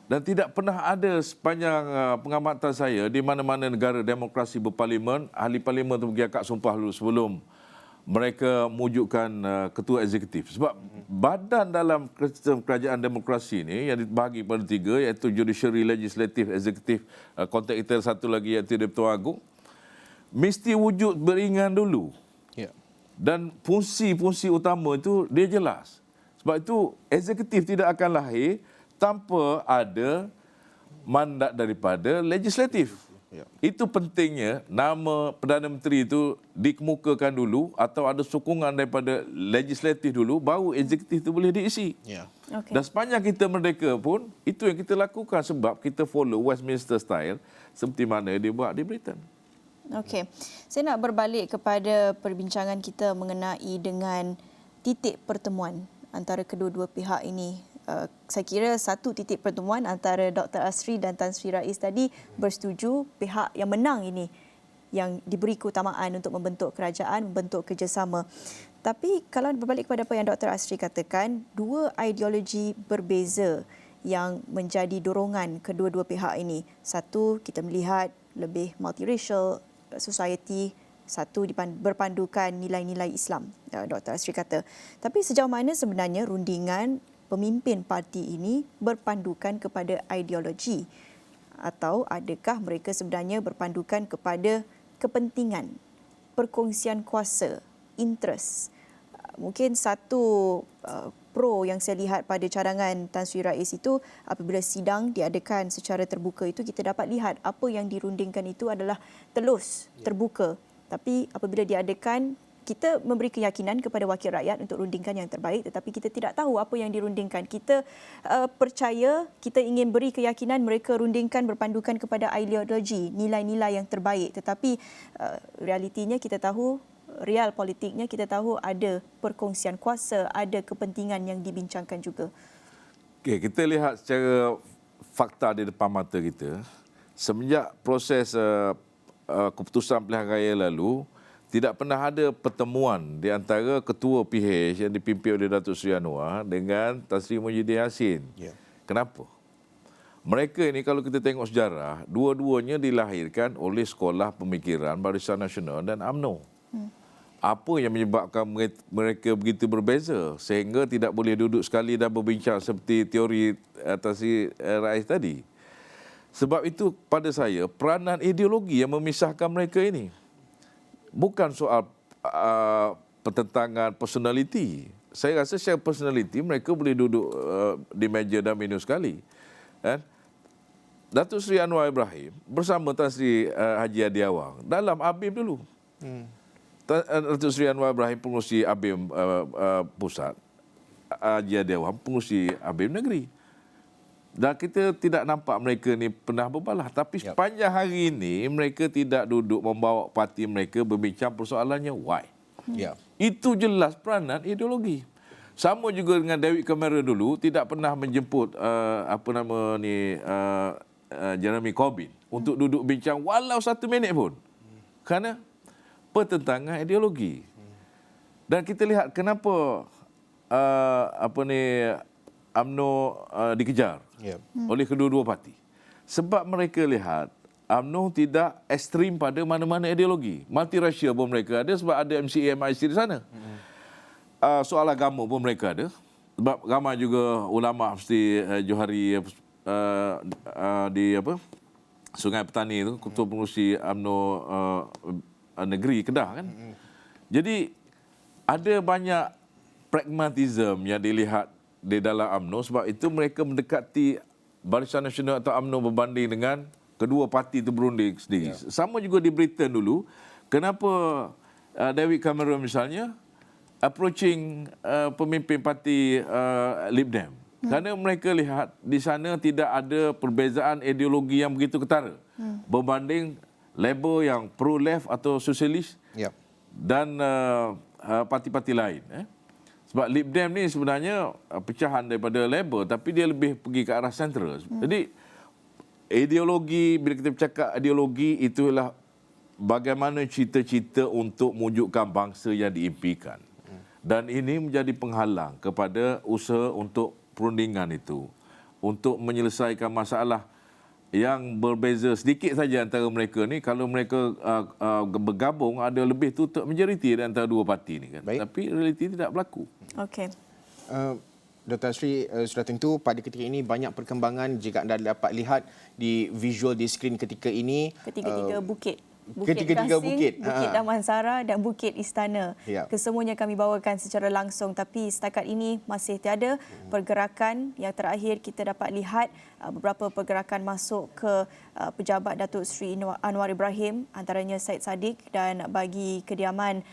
Speaker 2: Dan tidak pernah ada sepanjang pengamatan saya di mana-mana negara demokrasi berparlimen, ahli parlimen itu pergi angkat sumpah dulu sebelum mereka mewujudkan ketua eksekutif. Sebab badan dalam sistem kerajaan demokrasi ini yang dibahagi pada tiga, iaitu judiciary, legislatif, eksekutif, konteks kita satu lagi iaitu di-Pertuan Agong, mesti wujud beringan dulu. Dan fungsi-fungsi utama itu dia jelas. Sebab itu eksekutif tidak akan lahir tanpa ada mandat daripada legislatif. Itu pentingnya nama Perdana Menteri itu dikemukakan dulu atau ada sokongan daripada legislatif dulu, baru eksekutif itu boleh diisi. Dan sepanjang kita merdeka pun, itu yang kita lakukan sebab kita follow Westminster style seperti mana dia buat di Britain.
Speaker 3: Okey. Saya nak berbalik kepada perbincangan kita mengenai dengan titik pertemuan antara kedua-dua pihak ini. Saya kira satu titik pertemuan antara Dr. Asri dan Tan Sri Rais tadi bersetuju pihak yang menang ini yang diberi keutamaan untuk membentuk kerajaan, membentuk kerjasama. Tapi kalau berbalik kepada apa yang Dr. Asri katakan, dua ideologi berbeza yang menjadi dorongan kedua-dua pihak ini. Satu, kita melihat lebih multiracial society, satu berpandukan nilai-nilai Islam, Dr. Asri kata. Tapi sejauh mana sebenarnya rundingan pemimpin parti ini berpandukan kepada ideologi? Atau adakah mereka sebenarnya berpandukan kepada kepentingan, perkongsian kuasa, interest? Mungkin satu pro yang saya lihat pada cadangan Tan Sri Rais itu, apabila sidang diadakan secara terbuka itu, kita dapat lihat apa yang dirundingkan itu adalah telus, terbuka. Tapi apabila diadakan, kita memberi keyakinan kepada wakil rakyat untuk rundingkan yang terbaik, tetapi kita tidak tahu apa yang dirundingkan. Kita percaya, kita ingin beri keyakinan mereka rundingkan berpandukan kepada ideologi, nilai-nilai yang terbaik. Tetapi realitinya kita tahu, real politiknya kita tahu ada perkongsian kuasa, ada kepentingan yang dibincangkan juga.
Speaker 2: Okey, kita lihat secara fakta di depan mata kita. Semenjak proses keputusan pilihan raya lalu, tidak pernah ada pertemuan di antara ketua PH yang dipimpin oleh Datuk Seri Anwar dengan Tan Sri Muhyiddin Yassin. Kenapa? Mereka ini kalau kita tengok sejarah, dua-duanya dilahirkan oleh Sekolah Pemikiran Barisan Nasional dan UMNO. Apa yang menyebabkan mereka begitu berbeza sehingga tidak boleh duduk sekali dan berbincang seperti teori Tan Sri Rais tadi? Sebab itu pada saya, peranan ideologi yang memisahkan mereka ini. Bukan soal pertentangan personaliti. Saya rasa secara personaliti mereka boleh duduk di meja dan minum sekali. Datuk Seri Anwar Ibrahim bersama Tan Sri Haji Hadi Awang dalam ABIM dulu. Datuk Seri Anwar Ibrahim pengurusi ABIM pusat, Haji Hadi Awang pengurusi ABIM negeri. Dan kita tidak nampak mereka ni pernah berbalah. Tapi sepanjang hari ini, mereka tidak duduk membawa parti mereka berbincang persoalannya. Why? Itu jelas peranan ideologi. Sama juga dengan David Cameron dulu, tidak pernah menjemput Jeremy Corbyn untuk duduk bincang walau 1 minit pun. Kerana pertentangan ideologi. Dan kita lihat kenapa UMNO dikejar oleh kedua-dua parti. Sebab mereka lihat UMNO tidak ekstrim pada mana-mana ideologi. Multiracial pun mereka ada sebab ada MCA, MIC di sana. Soal agama pun mereka ada. Sebab ramai juga ulama seperti Johari di Sungai Petani itu, ketua pengurusi UMNO negeri Kedah kan. Jadi ada banyak pragmatisme yang dilihat di dalam UMNO, sebab itu mereka mendekati Barisan Nasional atau UMNO berbanding dengan kedua parti itu berunding sendiri. Sama juga di Britain dulu. Kenapa David Cameron misalnya approaching pemimpin parti Lib Dem? Kerana mereka lihat di sana tidak ada perbezaan ideologi yang begitu ketara berbanding Labour yang pro-left atau sosialis dan parti-parti lain. Sebab Lib Dem ni sebenarnya pecahan daripada Labour, tapi dia lebih pergi ke arah sentral. Jadi ideologi, bila kita bercakap ideologi, itulah bagaimana cita-cita untuk mewujudkan bangsa yang diimpikan. Dan ini menjadi penghalang kepada usaha untuk perundingan itu, untuk menyelesaikan masalah yang berbeza sedikit saja antara mereka ni. Kalau mereka bergabung, ada lebih tutup majoriti di antara dua parti ni kan. Tapi realiti tidak berlaku.
Speaker 3: Okey.
Speaker 1: Dr. Asri, sudah tentu pada ketika ini banyak perkembangan jika anda dapat lihat di visual di skrin ketika ini.
Speaker 3: Ketiga-tiga bukit.
Speaker 1: Ketiga-tiga bukit.
Speaker 3: Bukit Damansara dan Bukit Istana. Kesemuanya kami bawakan secara langsung, tapi setakat ini masih tiada pergerakan. Yang terakhir kita dapat lihat beberapa pergerakan masuk ke pejabat Datuk Seri Anwar Ibrahim, antaranya Syed Saddiq, dan bagi kediaman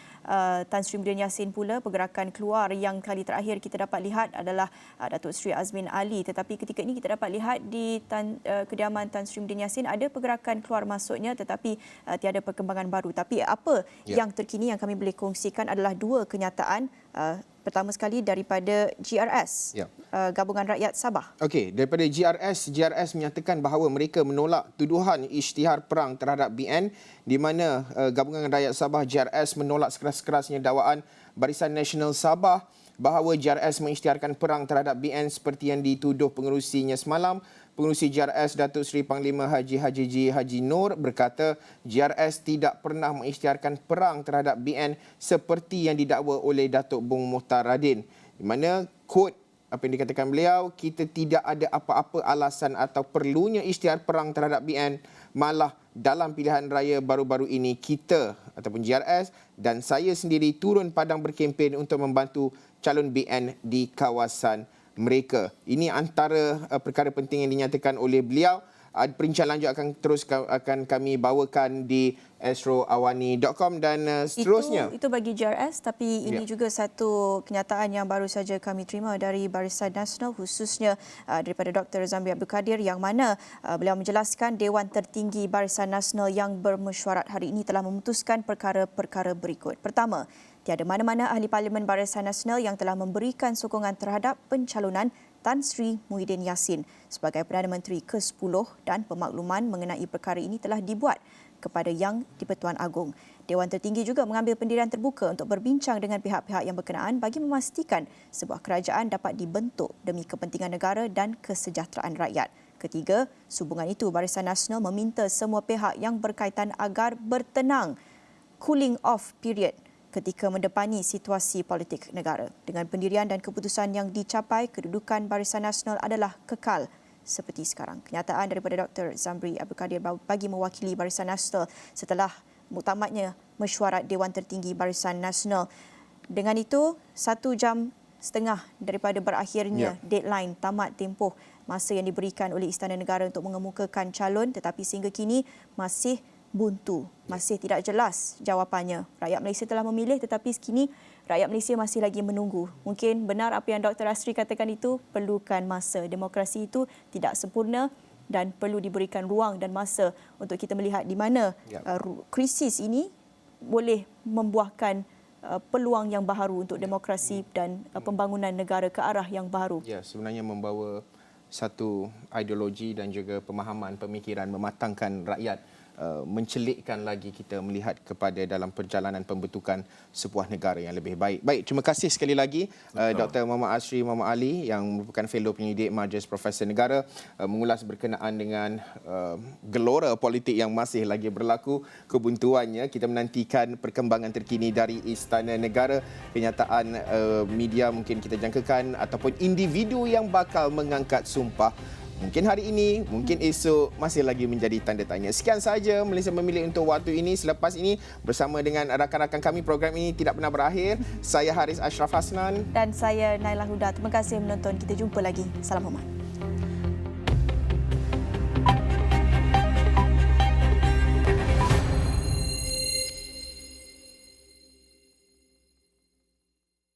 Speaker 3: Tan Sri Muhyiddin Yassin pula, pergerakan keluar yang kali terakhir kita dapat lihat adalah Datuk Seri Azmin Ali. Tetapi ketika ini kita dapat lihat di kediaman Tan Sri Muhyiddin Yassin ada pergerakan keluar masuknya, tetapi tiada perkembangan baru. Tapi apa yang terkini yang kami boleh kongsikan adalah dua kenyataan. Pertama sekali daripada GRS, Gabungan Rakyat Sabah.
Speaker 1: Okey, daripada GRS menyatakan bahawa mereka menolak tuduhan isytihar perang terhadap BN, di mana Gabungan Rakyat Sabah GRS menolak sekeras-kerasnya dakwaan Barisan Nasional Sabah bahawa GRS mengisytiharkan perang terhadap BN seperti yang dituduh pengerusinya semalam. Pengerusi GRS Datuk Seri Panglima Haji Haji Nur berkata GRS tidak pernah mengisytiharkan perang terhadap BN seperti yang didakwa oleh Datuk Bong Mohtar Radin. Di mana kod apa yang dikatakan beliau, kita tidak ada apa-apa alasan atau perlunya isytihar perang terhadap BN, malah dalam pilihan raya baru-baru ini kita ataupun GRS dan saya sendiri turun padang berkempen untuk membantu calon BN di kawasan mereka. Ini antara perkara penting yang dinyatakan oleh beliau. Perincian lanjut akan kami bawakan di astroawani.com dan seterusnya.
Speaker 3: Itu bagi GRS, tapi ini juga satu kenyataan yang baru saja kami terima dari Barisan Nasional, khususnya daripada Dr. Zambri Abdul Kadir, yang mana beliau menjelaskan Dewan Tertinggi Barisan Nasional yang bermesyuarat hari ini telah memutuskan perkara-perkara berikut. Pertama, tiada mana-mana ahli Parlimen Barisan Nasional yang telah memberikan sokongan terhadap pencalonan Tan Sri Muhyiddin Yassin sebagai Perdana Menteri ke-10 dan pemakluman mengenai perkara ini telah dibuat kepada Yang di-Pertuan Agong. Dewan Tertinggi juga mengambil pendirian terbuka untuk berbincang dengan pihak-pihak yang berkenaan bagi memastikan sebuah kerajaan dapat dibentuk demi kepentingan negara dan kesejahteraan rakyat. Ketiga, sehubungan itu Barisan Nasional meminta semua pihak yang berkaitan agar bertenang, cooling off period, ketika mendepani situasi politik negara. Dengan pendirian dan keputusan yang dicapai, kedudukan Barisan Nasional adalah kekal seperti sekarang. Kenyataan daripada Dr. Zambri Abdul Kadir bagi mewakili Barisan Nasional setelah muktamadnya mesyuarat Dewan Tertinggi Barisan Nasional. Dengan itu, 1 jam setengah daripada berakhirnya deadline tamat tempoh masa yang diberikan oleh Istana Negara untuk mengemukakan calon, tetapi sehingga kini masih buntu, masih tidak jelas jawapannya. Rakyat Malaysia telah memilih, tetapi kini rakyat Malaysia masih lagi menunggu. Mungkin benar apa yang Dr. Asri katakan itu, perlukan masa. Demokrasi itu tidak sempurna dan perlu diberikan ruang dan masa untuk kita melihat di mana krisis ini boleh membuahkan peluang yang baharu untuk demokrasi dan pembangunan negara ke arah yang baharu.
Speaker 1: Ya, sebenarnya membawa satu ideologi dan juga pemahaman pemikiran mematangkan rakyat, mencelikkan lagi kita melihat kepada dalam perjalanan pembentukan sebuah negara yang lebih baik. Baik, terima kasih sekali lagi Dr. Muhammad Asri Muhammad Ali yang merupakan fellow penyelidik Majlis Profesor Negara mengulas berkenaan dengan gelora politik yang masih lagi berlaku, kebuntuannya. Kita menantikan perkembangan terkini dari Istana Negara, kenyataan media mungkin kita jangkakan ataupun individu yang bakal mengangkat sumpah. Mungkin hari ini, mungkin esok, masih lagi menjadi tanda tanya. Sekian sahaja Malaysia Memilih untuk waktu ini. Selepas ini, bersama dengan rakan-rakan kami, program ini tidak pernah berakhir. Saya Haris Ashraf Hasnan.
Speaker 3: Dan saya Naila Huda. Terima kasih menonton. Kita jumpa lagi. Salam hormat.